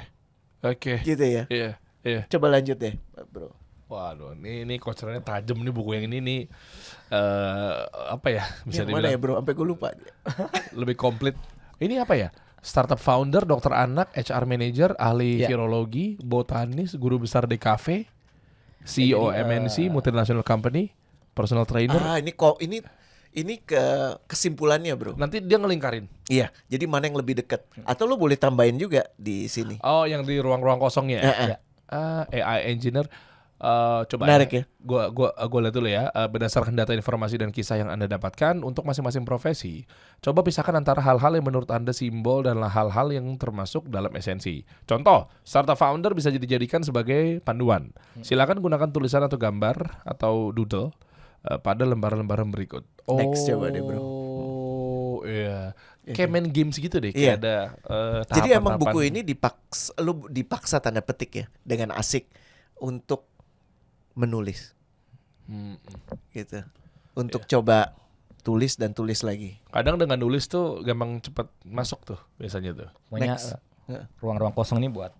S1: Oke.
S2: Gitu ya.
S1: Iya, iya.
S2: Coba lanjut deh, bro.
S1: Waduh, ini kocorannya tajam nih buku yang ini nih. Apa ya? Bisa
S2: Yang mana
S1: dibilang
S2: ya, bro? Sampai gue lupa.
S1: lebih komplit. Ini apa ya? Startup founder, dokter anak, HR manager, ahli
S3: Ya.
S1: virologi, botanis, guru besar DKV, CEO MNC, multinational company, personal trainer.
S2: Ini kesimpulannya, bro.
S1: Nanti dia ngelingkarin.
S2: Iya, jadi mana yang lebih dekat? Atau lo boleh tambahin juga di sini.
S1: Oh, yang di ruang-ruang kosongnya.
S2: Ya.
S1: AI engineer. Coba
S2: Menarik ya.
S1: Gua lihat dulu ya. Berdasarkan data, informasi dan kisah yang Anda dapatkan untuk masing-masing profesi, coba pisahkan antara hal-hal yang menurut Anda simbol dan hal-hal yang termasuk dalam esensi. Contoh, startup founder bisa dijadikan sebagai panduan. Silakan gunakan tulisan atau gambar atau doodle pada lembaran-lembaran berikut.
S2: Next, coba deh, bro.
S1: Oh, iya. Kayak main games gitu deh.
S2: Iya.
S1: Kayak ada
S2: Jadi emang
S1: tahapan-tahapan.
S2: buku ini dipaksa tanda petik ya, dengan asik untuk menulis. Gitu. Untuk coba tulis dan tulis lagi.
S1: Kadang dengan nulis tuh gampang cepet masuk tuh biasanya tuh.
S3: Pokoknya
S2: Next.
S3: ruang-ruang kosong ini buat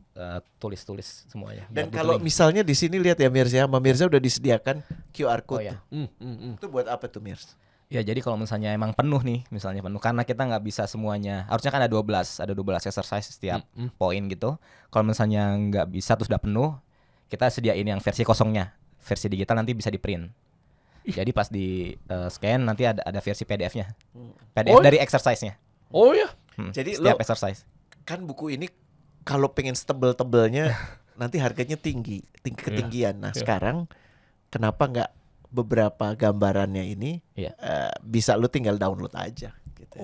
S3: tulis-tulis semuanya.
S2: Dan
S3: Buat
S2: kalau
S3: doodling.
S2: misalnya di sini lihat ya Mirza, sama Mirza udah disediakan QR
S3: Oh
S2: code.
S3: ya.
S2: Tuh. Itu buat apa tuh Mirza?
S3: Ya jadi kalau misalnya emang penuh nih, misalnya penuh karena kita nggak bisa semuanya. Harusnya kan ada 12 exercise setiap poin gitu. Kalau misalnya nggak bisa terus udah penuh, kita sediain yang versi kosongnya. Versi digital nanti bisa di print. Jadi pas di scan nanti ada versi PDF-nya. PDF
S1: Oh.
S3: dari exercise-nya.
S1: Oh ya.
S2: Jadi
S3: Setiap
S2: lo
S3: exercise.
S2: kan buku ini kalau pengen setebel-tebelnya nanti harganya tinggi ketinggian. Nah, sekarang kenapa nggak beberapa gambarannya ini
S3: Iya.
S2: bisa lu tinggal download aja gitu.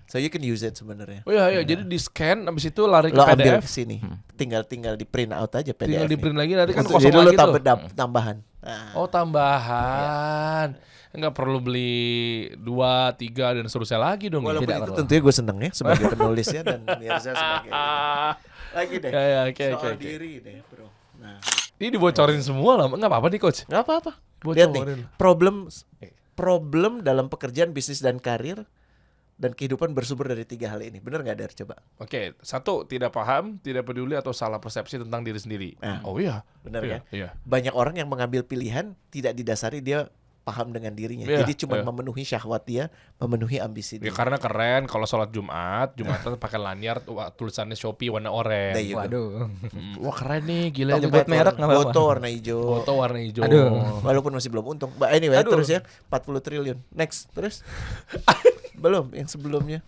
S2: So you can use it sebenarnya.
S1: Oh iya, jadi di scan abis itu lari ke
S2: Lo ambil
S1: PDF.
S2: ke sini. Tinggal di print out aja PDF.
S1: Tinggal di print lagi nanti kan
S2: Untuk
S1: kosong
S2: jadi lu
S1: lagi tuh.
S2: tambahan. Nah,
S1: Oh tambahan. Enggak perlu beli 2, 3 dan seterusnya lagi dong.
S2: walaupun
S3: tidak
S2: itu
S3: perlu.
S2: tentunya gue seneng ya sebagai penulis ya dan Mirza sebagai lagi deh.
S1: Ya, oke,
S2: soal
S1: oke.
S2: diri deh, bro. Nah,
S1: Ini dibocorin semua lah. Enggak apa-apa nih coach.
S2: nggak apa-apa.
S1: Bocorin.
S2: Lihat nih, problem dalam pekerjaan, bisnis dan karir dan kehidupan bersumber dari 3 hal ini. Bener nggak, Dar? Coba.
S1: Oke, 1, tidak paham, tidak peduli atau salah persepsi tentang diri sendiri.
S2: Nah,
S1: Oh iya.
S2: bener
S1: Iya,
S2: kan?
S1: Iya.
S2: Banyak orang yang mengambil pilihan tidak didasari dia paham dengan dirinya.
S1: Iya,
S2: Jadi cuma
S1: iya.
S2: memenuhi syahwat dia, memenuhi ambisi
S1: Ya
S2: dia.
S1: karena keren kalau sholat Jumatan pakai lanyar tulisannya Shopee warna oranye.
S2: There you go.
S3: Waduh.
S1: Wah keren nih, gila
S3: Nyebut merek nggak apa-apa.
S2: Foto warna hijau.
S1: Foto warna hijau.
S3: Aduh.
S2: Walaupun masih belum untung. But anyway,
S3: Aduh.
S2: terus ya 40 triliun. Next, terus. Belum yang sebelumnya.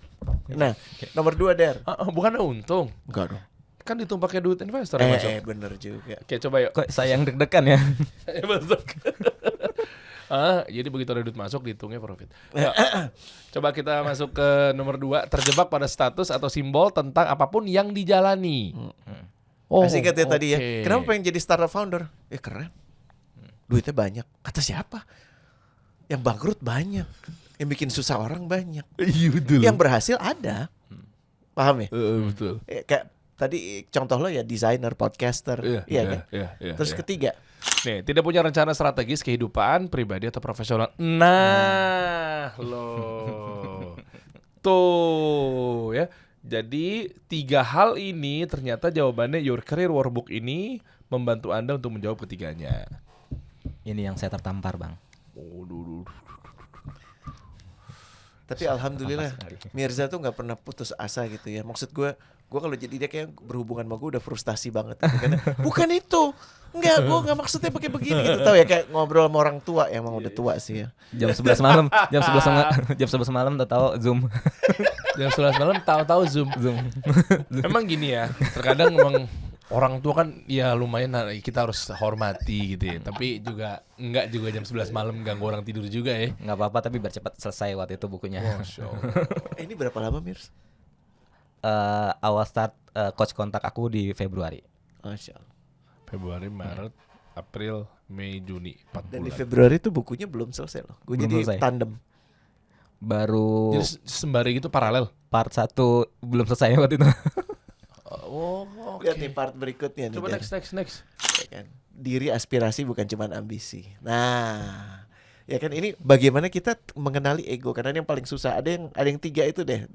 S2: Nah, nomor 2, Dar.
S1: Bukan untung.
S2: Enggak dong.
S1: Kan dihitung pakai duit investor yang masuk.
S2: Bener juga.
S1: Oke, coba yuk.
S3: Kok saya yang deg-degan ya?
S1: Masuk. Jadi begitu ada duit masuk dihitungnya profit. Ya. Coba kita masuk ke nomor 2, terjebak pada status atau simbol tentang apapun yang dijalani.
S2: Masih ingat ya tadi ya.
S1: oke.
S2: Kenapa pengen jadi startup founder? Keren. Duitnya banyak. Kata siapa? Yang bangkrut banyak. Yang bikin susah orang banyak.
S1: Iya betul.
S2: Yang berhasil ada. Paham ya?
S1: Betul.
S2: Kayak tadi contoh lo ya desainer, podcaster. Iya kan?
S1: Iya.
S2: Terus ketiga.
S1: Nih, tidak punya rencana strategis kehidupan pribadi atau profesional. Nah, loh. Tuh, ya. Jadi 3 hal ini ternyata jawabannya Your Career Workbook ini membantu Anda untuk menjawab ketiganya.
S3: Ini yang saya tertampar, Bang.
S2: Tapi alhamdulillah
S3: sekali.
S2: Mirza tuh nggak pernah putus asa gitu ya. Maksud gue kalau jadi dia kayak berhubungan sama gue udah frustasi banget gitu. Karena bukan itu. Enggak, gue nggak maksudnya pakai begini gitu. Tahu ya kayak ngobrol sama orang tua ya, emang udah tua sih ya.
S3: Jam 11 malam, jam 11 malam tahu Zoom.
S1: Jam 11 malam tahu-tahu Zoom. Emang gini ya, terkadang memang orang tua kan ya lumayan kita harus hormati gitu ya. Tapi juga enggak juga jam 11 malam ganggu orang tidur juga ya.
S3: Nggak apa-apa tapi biar cepat selesai waktu itu bukunya.
S1: Masya Allah.
S2: Ini berapa lama Mirs?
S3: Awal start coach kontak aku di Februari.
S2: Masya Allah.
S1: Februari, Maret, April, Mei, Juni, 4
S2: Dan di
S1: bulan.
S2: Februari itu bukunya belum selesai loh. Gue
S3: Belum
S2: jadi
S3: selesai.
S2: tandem.
S3: Baru
S1: Jadi sembari gitu paralel.
S3: part 1 belum selesai waktu itu.
S1: Oh, oke.
S2: Lihat nih part berikutnya nih.
S1: Coba
S2: Der.
S1: next.
S2: Ya kan? Diri aspirasi bukan cuma ambisi. Nah, ya kan ini bagaimana kita mengenali ego, karena ini yang paling susah. Ada yang 3 itu deh,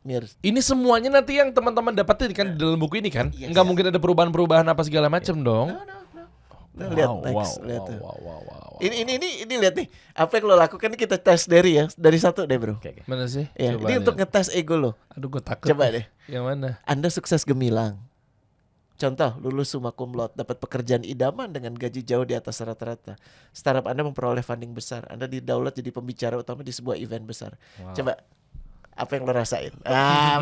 S2: Mir.
S1: Ini semuanya nanti yang teman-teman dapetin kan di dalam buku ini kan?
S2: Iya,
S1: Nggak
S2: iya.
S1: mungkin ada perubahan-perubahan apa segala macam dong.
S2: Nah, lihat next, lihat tuh.
S1: Wow.
S2: Ini lihat nih. Apa yang lo lakukan ini kita tes dari 1 deh, Bro.
S3: Oke.
S1: Mana sih?
S2: Ya,
S1: Coba
S2: ini untuk
S1: lihat.
S2: ngetes ego lo.
S1: Aduh, gue takut.
S2: Coba
S1: nih.
S2: deh.
S1: Yang mana?
S2: Anda sukses gemilang. Contoh, lulus summa cum laude, dapat pekerjaan idaman dengan gaji jauh di atas rata-rata. Startup Anda memperoleh funding besar. Anda didaulat jadi pembicara utama di sebuah event besar. Coba, apa yang lo rasain?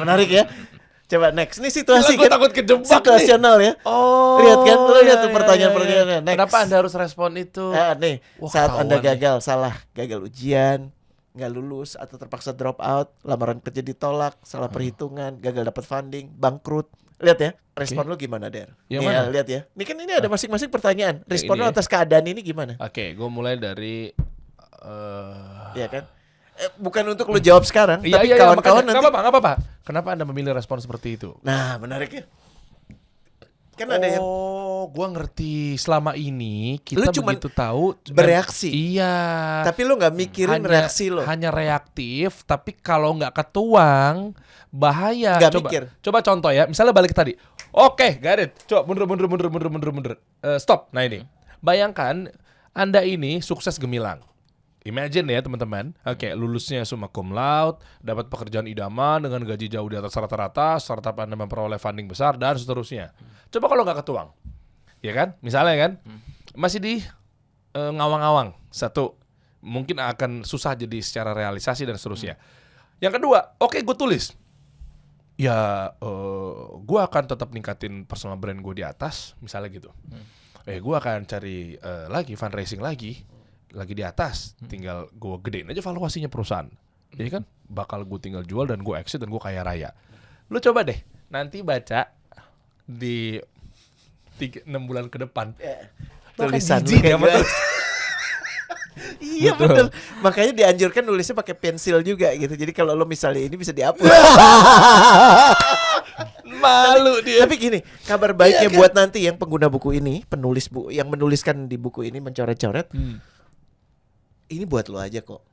S2: Menarik ya. Coba next. Ini situasi
S1: Gila, gua
S2: kan
S1: takut kejebak
S2: situasional ya.
S1: Oh.
S2: Lihat kan, lo lihat tuh
S1: iya,
S2: pertanyaan-pertanyaannya. Next.
S1: Kenapa Anda harus respon itu?
S2: Nih,
S1: Wah,
S2: saat Anda
S1: ketahuan nih.
S2: gagal, gagal ujian, nggak lulus atau terpaksa drop out, lamaran kerja ditolak, salah perhitungan, gagal dapat funding, bangkrut. Lihat ya, respon lu gimana, Der?
S1: Yang
S2: Nih,
S1: mana?
S2: lihat ya. Ini kan ini ada masing-masing pertanyaan. Respon
S1: ini
S2: lu
S1: ya?
S2: atas keadaan ini gimana?
S1: Oke, gue mulai dari
S2: Iya kan? Bukan untuk lu jawab sekarang,
S1: Iya,
S2: tapi
S1: iya,
S2: kawan-kawan
S1: makanya,
S2: nanti.
S1: nggak apa-apa. Kenapa Anda memilih respon seperti itu?
S2: Nah, menarik ya. Kan ada yang
S1: gua ngerti. Selama ini
S2: Lu
S1: kita
S2: cuman
S1: begitu tahu
S2: bereaksi.
S1: Iya.
S2: tapi lu nggak mikirin reaksi lo.
S1: Hanya reaktif, tapi kalau nggak ketuang bahaya.
S2: Nggak
S1: coba,
S2: mikir.
S1: coba contoh ya. Misalnya balik ke tadi. Oke, got it. Coba mundur. Stop. Nah ini. Bayangkan Anda ini sukses gemilang. Imagine ya teman-teman. Oke, lulusnya summa cum laude, dapat pekerjaan idaman dengan gaji jauh di atas rata-rata, startup Anda memperoleh funding besar dan seterusnya. Coba kalau nggak ketuang, ya kan? Misalnya kan, masih di ngawang-ngawang. Satu, mungkin akan susah jadi secara realisasi dan seterusnya. Yang kedua, oke, gue tulis. Ya, gue akan tetap ningkatin personal brand gue di atas, misalnya gitu. Gue akan cari lagi fundraising lagi di atas. Tinggal gue gedein aja valuasinya perusahaan. Jadi kan bakal gue tinggal jual dan gue exit dan gue kaya raya. Lu coba deh nanti baca di 6 bulan ke depan.
S2: Tulisan lu
S1: jijik
S2: kayak
S1: sama
S2: gimana? Iya betul. Makanya dianjurkan nulisnya pakai pensil juga gitu. Jadi kalau lo misalnya ini bisa dihapus.
S1: Malu dia.
S2: Tapi gini, kabar baiknya buat nanti yang pengguna buku ini, penulis buku yang menuliskan di buku ini mencoret-coret. Ini buat lo aja kok.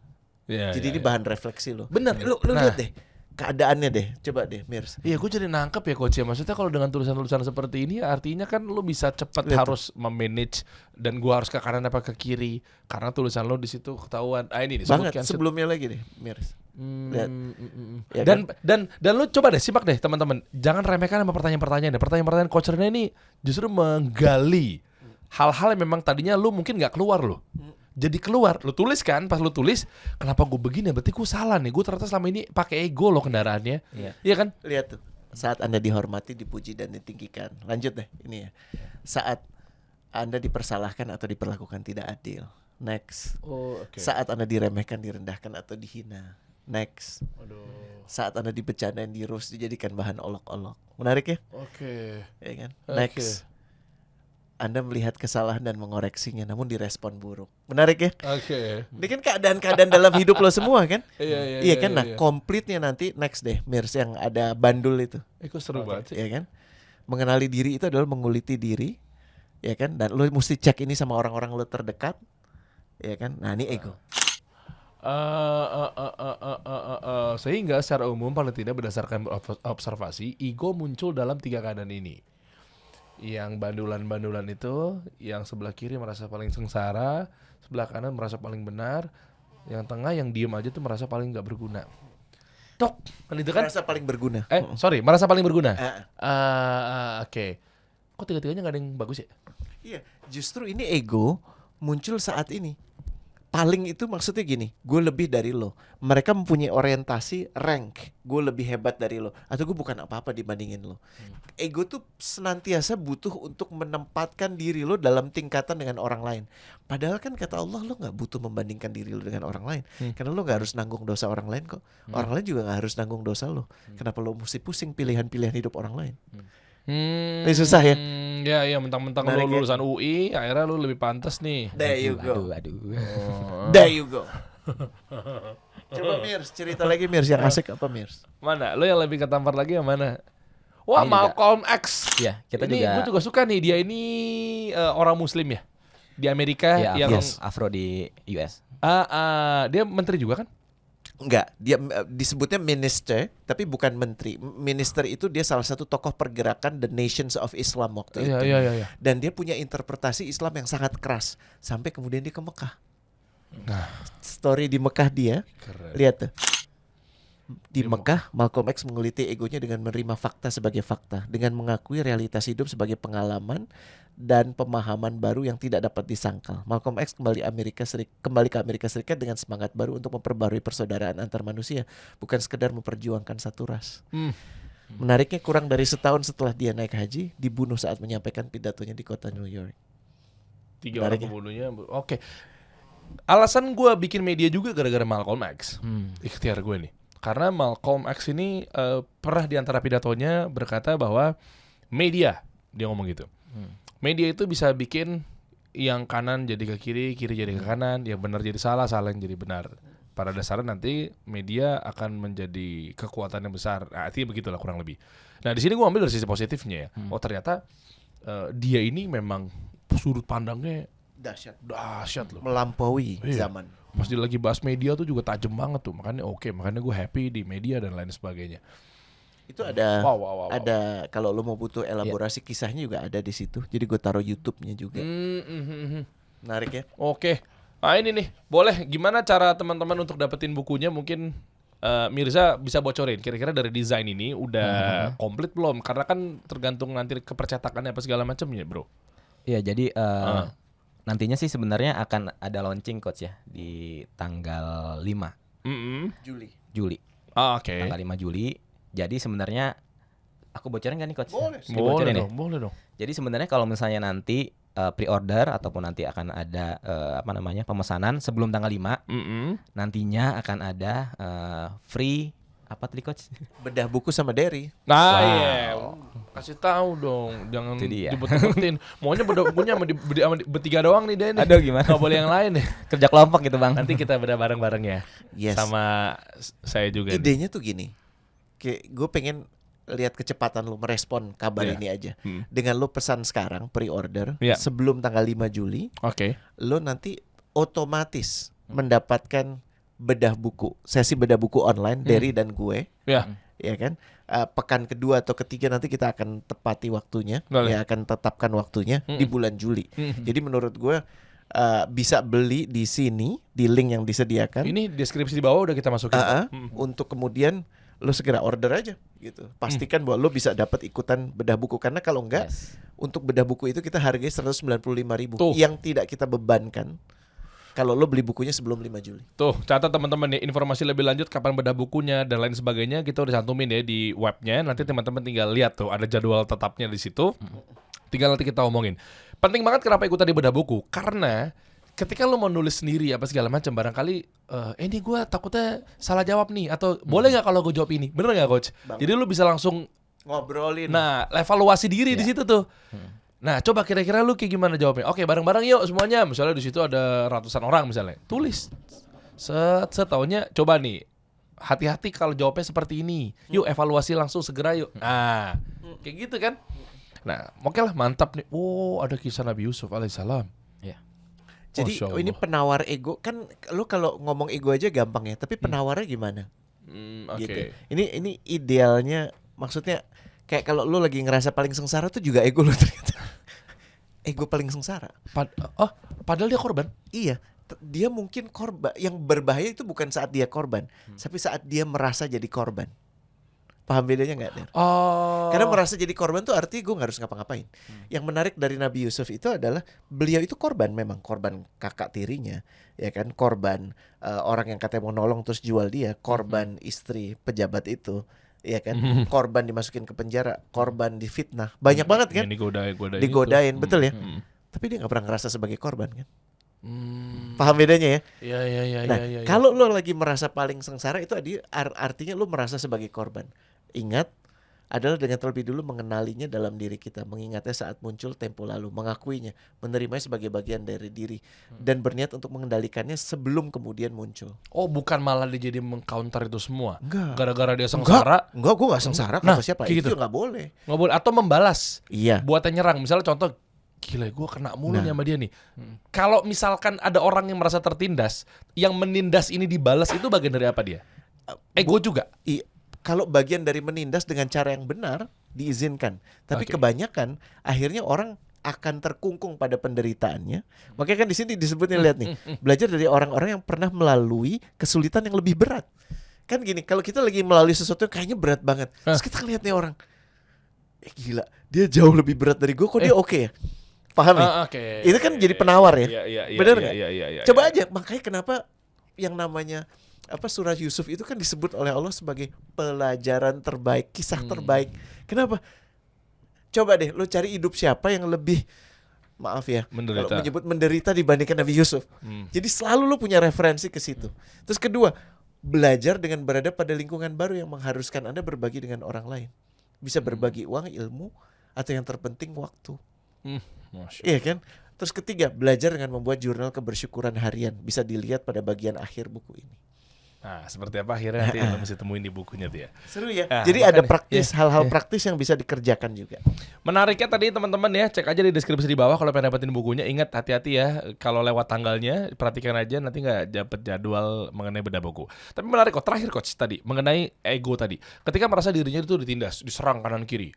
S2: Jadi ini bahan refleksi lo.
S1: Bener.
S2: Lu
S1: Nah.
S2: lihat deh keadaannya deh. Coba deh, Mirs.
S1: Iya, gue jadi nangkep ya coach ya. Maksudnya kalau dengan tulisan-tulisan seperti ini artinya kan lu bisa cepat
S2: Lihat
S1: harus memanage dan gua harus ke kanan apa ke kiri karena tulisan lo di situ ketahuan. Ini disebutkan.
S2: Banget sebelumnya lagi deh, Mirs. Lihat. Ya
S1: Dan lu coba deh simak deh teman-teman. Jangan remehkan sama pertanyaan-pertanyaan. Pertanyaan-pertanyaan coach Rene ini justru menggali hal-hal yang memang tadinya lu mungkin nggak keluar lo. Jadi keluar, lu tulis kan, pas lu tulis, kenapa gue begini? Berarti gue salah nih. Gue ternyata selama ini pakai ego lo kendaraannya. Iya kan?
S2: Lihat tuh. Saat Anda dihormati, dipuji dan ditinggikan. Lanjut deh ini ya. Saat Anda dipersalahkan atau diperlakukan tidak adil. Next.
S1: Oh, oke.
S2: Saat Anda diremehkan, direndahkan atau dihina. Next. Saat Anda dibercandain, dirus, dijadikan bahan olok-olok. Menarik ya?
S1: Oke.
S2: Ya kan?
S1: Oke.
S2: Next. Anda melihat kesalahan dan mengoreksinya namun direspon buruk. Menarik ya?
S1: Oke.
S2: Ini kan keadaan-keadaan dalam hidup lo semua kan?
S1: Iya
S2: kan? Nah, komplitnya nanti next deh, Mirs, yang ada bandul itu.
S1: Itu seru banget sih.
S2: Ya kan? Mengenali diri itu adalah menguliti diri, ya kan? Dan lo mesti cek ini sama orang-orang lo terdekat, ya kan? Nah, ini ego.
S1: Sehingga secara umum paling tidak berdasarkan observasi, ego muncul dalam 3 keadaan ini. Yang bandulan-bandulan itu, yang sebelah kiri merasa paling sengsara, sebelah kanan merasa paling benar, yang tengah yang diem aja tuh merasa paling nggak berguna. Tok, kan itu kan?
S2: Merasa paling berguna.
S1: Merasa paling berguna.
S2: Oke.
S1: Kok tiga-tiganya nggak ada yang bagus ya?
S2: Iya, justru ini ego muncul saat ini. Paling itu maksudnya gini, gue lebih dari lo. Mereka mempunyai orientasi rank, gue lebih hebat dari lo, atau gue bukan apa-apa dibandingin lo. Ego tuh senantiasa butuh untuk menempatkan diri lo dalam tingkatan dengan orang lain. Padahal kan kata Allah, lo gak butuh membandingkan diri lo dengan orang lain. Karena lo gak harus nanggung dosa orang lain kok. Orang lain juga gak harus nanggung dosa lo. Kenapa lo mesti pusing pilihan-pilihan hidup orang lain? Ini susah ya.
S1: Ya, mentang-mentang
S2: Menarik
S1: lu
S2: ya.
S1: lulusan UI, akhirnya lu lebih pantas nih.
S2: There you go.
S3: Aduh.
S2: There you go. Coba Mirs, cerita lagi Mirs yang asik apa Mirs?
S1: Mana? Lu yang lebih ketampar lagi yang mana? Wah,
S3: Ini juga.
S1: Malcolm X.
S3: Ya, kita
S1: Ini
S3: juga
S1: gue juga suka nih, dia ini orang muslim ya. Di Amerika
S3: ya,
S1: yang
S3: Afro di US.
S1: dia menteri juga kan?
S2: Enggak, dia disebutnya minister, tapi bukan menteri. Minister itu dia salah satu tokoh pergerakan The Nations of Islam waktu itu.
S1: Iya.
S2: Dan dia punya interpretasi Islam yang sangat keras sampai kemudian dia ke Mekah.
S1: Nah,
S2: Story di Mekah dia,
S1: keren.
S2: lihat tuh. Di Mekah, Malcolm X menguliti egonya dengan menerima fakta sebagai fakta, dengan mengakui realitas hidup sebagai pengalaman dan pemahaman baru yang tidak dapat disangkal. Malcolm X kembali ke Amerika Serikat dengan semangat baru untuk memperbarui persaudaraan antar manusia, bukan sekedar memperjuangkan satu ras. Menariknya, kurang dari setahun setelah dia naik haji, dibunuh saat menyampaikan pidatonya di kota New York.
S1: 3 orang pembunuhnya. Oke. Alasan gue bikin media juga gara-gara Malcolm X. Ikhtiar gue nih. Karena Malcolm X ini pernah di antara pidatonya berkata bahwa media, dia ngomong gitu. Media itu bisa bikin yang kanan jadi ke kiri, kiri jadi ke kanan, yang benar jadi salah, salah yang jadi benar. Pada dasarnya nanti media akan menjadi kekuatan yang besar. Nah, artinya begitulah kurang lebih. Nah, di sini gue ambil dari sisi positifnya ya. Oh, ternyata dia ini memang sudut pandangnya dahsyat loh.
S2: Melampaui
S1: Iya.
S2: zaman.
S1: Pas dia lagi bahas media tuh juga tajam banget tuh. Makanya makanya gue happy di media dan lain sebagainya.
S2: Itu ada
S1: Wow.
S2: ada kalau lo mau butuh elaborasi kisahnya juga ada di situ. Jadi gue taruh YouTube-nya juga. Menarik ya.
S1: Oke. Nah ini nih, boleh gimana cara teman-teman untuk dapetin bukunya? Mungkin Mirza bisa bocorin kira-kira dari desain ini udah komplit belum? Karena kan tergantung nanti kepercetakannya apa segala macamnya, bro.
S3: Iya, jadi nantinya sih sebenarnya akan ada launching coach ya di tanggal 5 Juli.
S1: Oke.
S3: Tanggal 5 Juli. Jadi sebenarnya aku bocorin kan nih coach?
S2: Boleh.
S3: Dibocorin ya?
S1: Boleh dong.
S3: Jadi sebenarnya kalau misalnya nanti pre-order ataupun nanti akan ada pemesanan sebelum tanggal 5, nantinya akan ada free apa tadi coach?
S2: Bedah buku sama Derry.
S1: Nah, iya. Kasih tahu dong, jangan
S3: Itu dia.
S1: dibet-betin. Maunya beda bukunya sama bertiga doang nih dia nih.
S3: Aduh, gimana?
S1: Nggak boleh yang lain ya.
S3: Kerja kelompok gitu bang.
S1: Nanti kita beda bareng-bareng ya.
S2: Yes.
S1: Sama saya juga. nih.
S2: Idenya tuh gini. Kayak gue pengen lihat kecepatan lu merespon kabar
S1: Iya.
S2: ini aja. Dengan lu pesan sekarang pre-order
S1: Iya.
S2: sebelum tanggal 5 Juli,
S1: Oke.
S2: lu nanti otomatis mendapatkan bedah buku, sesi bedah buku online Derry dan gue,
S1: Ya.
S2: ya kan? Pekan kedua atau ketiga nanti kita akan tepati waktunya,
S1: Boleh.
S2: ya akan tetapkan waktunya di bulan Juli. Jadi menurut gue bisa beli di sini di link yang disediakan.
S1: Ini deskripsi di bawah udah kita masukin.
S2: Untuk kemudian lo segera order aja gitu. Pastikan bahwa lo bisa dapat ikutan bedah buku, karena kalau enggak untuk bedah buku itu kita hargai 195.000
S1: Tuh.
S2: yang tidak kita bebankan kalau lo beli bukunya sebelum 5 Juli.
S1: Tuh, catat teman-teman nih, informasi lebih lanjut kapan bedah bukunya dan lain sebagainya kita udah cantumin ya di webnya. Nanti teman-teman tinggal lihat tuh ada jadwal tetapnya di situ. Tinggal nanti kita omongin. Penting banget kenapa ikutan di bedah buku, karena ketika lo mau nulis sendiri apa segala macam, barangkali ini gue takutnya salah jawab nih, atau boleh nggak kalau gue jawab ini, bener nggak coach? Jadi lo bisa langsung
S2: Ngobrolin.
S1: evaluasi diri di situ tuh. Nah, coba kira-kira lu kayak gimana jawabnya? Oke, bareng-bareng yuk semuanya. Misalnya di situ ada ratusan orang misalnya. Tulis. Setaunya coba nih. Hati-hati kalau jawabnya seperti ini. Yuk evaluasi langsung segera yuk. Nah, kayak gitu kan. Nah, oke lah, mantap nih. Oh, ada kisah Nabi Yusuf alaihissalam.
S3: Ya.
S2: Jadi
S1: Masya Allah.
S2: ini penawar ego kan, lo kalau ngomong ego aja gampang ya, tapi penawarnya gimana?
S1: Oke.
S2: Gitu. Ini idealnya, maksudnya kayak kalau lo lagi ngerasa paling sengsara tuh juga ego lo ternyata. Ego paling sengsara.
S1: Padahal dia korban.
S2: Iya, dia mungkin korban. Yang berbahaya itu bukan saat dia korban, tapi saat dia merasa jadi korban. Paham bedanya nggak, Der?
S1: Oh.
S2: Karena merasa jadi korban tuh artinya gue nggak harus ngapa-ngapain. Yang menarik dari Nabi Yusuf itu adalah beliau itu korban, memang korban kakak tirinya, ya kan, korban orang yang katanya mau nolong terus jual dia, korban istri pejabat itu, ya kan, korban dimasukin ke penjara, korban difitnah, banyak banget kan,
S1: Ini
S2: digodain, betul ya. Tapi dia nggak pernah ngerasa sebagai korban kan. Paham bedanya ya?
S1: Iya.
S2: Nah, kalau lo lagi merasa paling sengsara itu artinya lo merasa sebagai korban. Ingat, adalah dengan terlebih dulu mengenalinya dalam diri kita, mengingatnya saat muncul tempo lalu, mengakuinya, menerimanya sebagai bagian dari diri, dan berniat untuk mengendalikannya sebelum kemudian muncul.
S1: Oh, bukan malah dia jadi meng-counter itu semua.
S2: Enggak.
S1: Gara-gara dia sengsara.
S2: Enggak, gue gak sengsara
S1: Nah,
S2: kata siapa.
S1: kayak
S2: Itu
S1: gitu.
S2: nggak boleh.
S1: Nggak boleh, atau membalas.
S2: Iya.
S1: Buat yang nyerang. Misalnya contoh, gila gue kena mulu nih sama dia nih. Kalau misalkan ada orang yang merasa tertindas, yang menindas ini dibalas, itu bagian dari apa dia? Ego juga.
S2: Kalau bagian dari menindas dengan cara yang benar diizinkan, tapi
S1: Oke.
S2: kebanyakan akhirnya orang akan terkungkung pada penderitaannya. Makanya kan di sini disebutnya, lihat nih, belajar dari orang-orang yang pernah melalui kesulitan yang lebih berat. Kan gini, kalau kita lagi melalui sesuatu yang kayaknya berat banget, terus kita lihat nih orang, gila, dia jauh lebih berat dari gue, kok dia oke ya? Paham ya?
S1: Oke.
S2: Itu kan jadi penawar ya.
S1: Iya,
S2: Bener nggak?
S1: Iya.
S2: Coba aja, makanya kenapa yang namanya surah Yusuf itu kan disebut oleh Allah sebagai pelajaran terbaik, kisah terbaik. Kenapa? Coba deh lo cari hidup siapa yang lebih, maaf ya,
S1: Menderita.
S2: kalau menyebut menderita dibandingkan Nabi Yusuf. Jadi selalu lo punya referensi ke situ. Terus kedua, belajar dengan berada pada lingkungan baru yang mengharuskan Anda berbagi dengan orang lain. Bisa berbagi uang, ilmu, atau yang terpenting waktu.
S1: Masya.
S2: Iya kan? Terus ketiga, belajar dengan membuat jurnal kebersyukuran harian. Bisa dilihat pada bagian akhir buku ini.
S1: Nah, seperti apa akhirnya nanti lo mesti temuin di bukunya tuh ya.
S2: Seru ya.
S1: Ah,
S2: Jadi
S1: makanya.
S2: ada praktis, hal-hal praktis yang bisa dikerjakan juga.
S1: Menariknya tadi teman-teman ya, cek aja di deskripsi di bawah kalau pengen dapetin bukunya. Ingat hati-hati ya, kalau lewat tanggalnya perhatikan aja, nanti nggak dapet jadwal mengenai bedah buku. Tapi menarik kok, terakhir coach tadi mengenai ego tadi. Ketika merasa dirinya itu ditindas, diserang kanan kiri,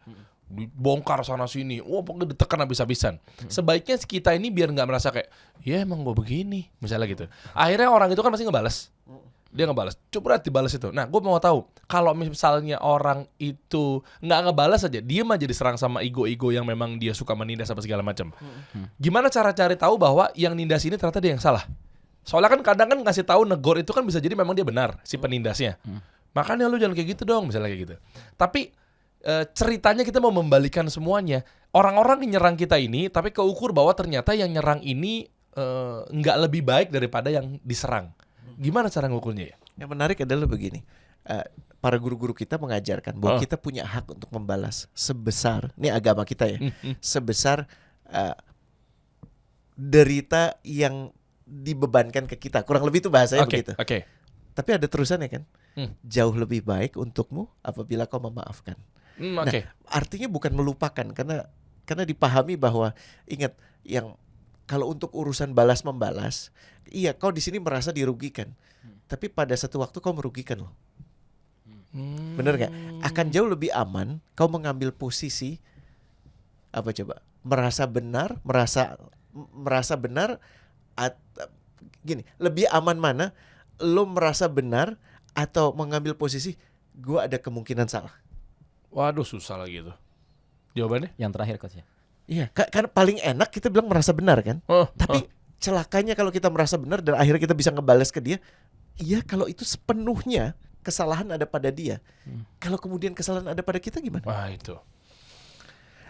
S1: dibongkar sana sini, pokoknya ditekan habis-habisan. Sebaiknya kita ini biar nggak merasa kayak, ya emang gue begini, misalnya gitu. Akhirnya orang itu kan pasti ngebales. Dia ngebales, coba dibalas itu. Nah, gue mau tahu kalau misalnya orang itu nggak ngebalas aja, dia mah jadi serang sama ego-ego yang memang dia suka menindas apa segala macam. Gimana cara cari tahu bahwa yang nindas ini ternyata dia yang salah? Soalnya kan kadang kan ngasih tahu negor itu kan bisa jadi memang dia benar si penindasnya. Makanya lu jangan kayak gitu dong, misalnya kayak gitu. Tapi ceritanya kita mau membalikan semuanya. Orang-orang yang nyerang kita ini, tapi keukur bahwa ternyata yang nyerang ini nggak lebih baik daripada yang diserang. Gimana cara ngukurnya ya?
S2: Yang menarik adalah begini. Para guru-guru kita mengajarkan bahwa kita punya hak untuk membalas sebesar, ini agama kita ya, sebesar derita yang dibebankan ke kita. Kurang lebih itu bahasanya begitu.
S1: Oke.
S2: Tapi ada terusannya kan? Jauh lebih baik untukmu apabila kau memaafkan. Nah, artinya bukan melupakan, karena dipahami bahwa ingat, yang kalau untuk urusan balas membalas, iya kau di sini merasa dirugikan, tapi pada satu waktu kau merugikan loh. Bener nggak? Akan jauh lebih aman kau mengambil posisi apa coba? Merasa benar, gini, lebih aman mana? Lo merasa benar atau mengambil posisi gue ada kemungkinan salah?
S1: Waduh, susah lagi itu. Jawabannya?
S3: Yang terakhir coach ya.
S2: Iya, kan paling enak kita bilang merasa benar kan? Tapi celakanya kalau kita merasa benar dan akhirnya kita bisa ngebales ke dia, iya kalau itu sepenuhnya kesalahan ada pada dia. Kalau kemudian kesalahan ada pada kita gimana?
S1: Wah, itu.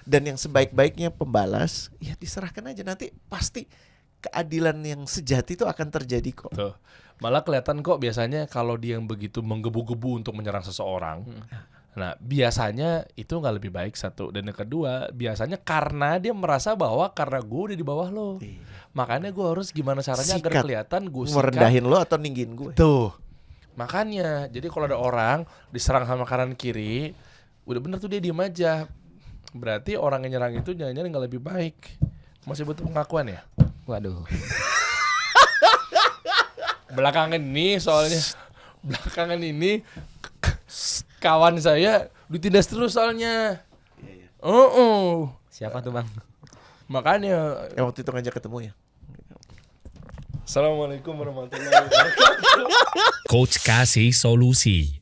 S2: Dan yang sebaik-baiknya pembalas, ya diserahkan aja, nanti pasti keadilan yang sejati itu akan terjadi kok.
S1: Tuh. Malah kelihatan kok biasanya kalau dia yang begitu menggebu-gebu untuk menyerang seseorang. Nah, biasanya itu nggak lebih baik satu. Dan yang kedua, biasanya karena dia merasa bahwa karena gue udah di bawah lo. Makanya gue harus gimana caranya agar
S2: Sikat.
S1: kelihatan gue sikat.
S2: Merendahin lo atau ninggin gue.
S1: Tuh. Makanya, jadi kalau ada orang diserang sama kanan kiri, udah bener tuh dia diem aja. Berarti orang yang nyerang itu jangan-jangan nggak lebih baik. Masih butuh pengakuan ya?
S3: Waduh.
S1: Belakangan ini kawan saya ditindas terus soalnya.
S3: Siapa tuh bang?
S1: Makanya.
S2: Yang waktu itu ngajak ketemu ya.
S1: Assalamualaikum warahmatullahi wabarakatuh.
S4: Coach kasih solusi.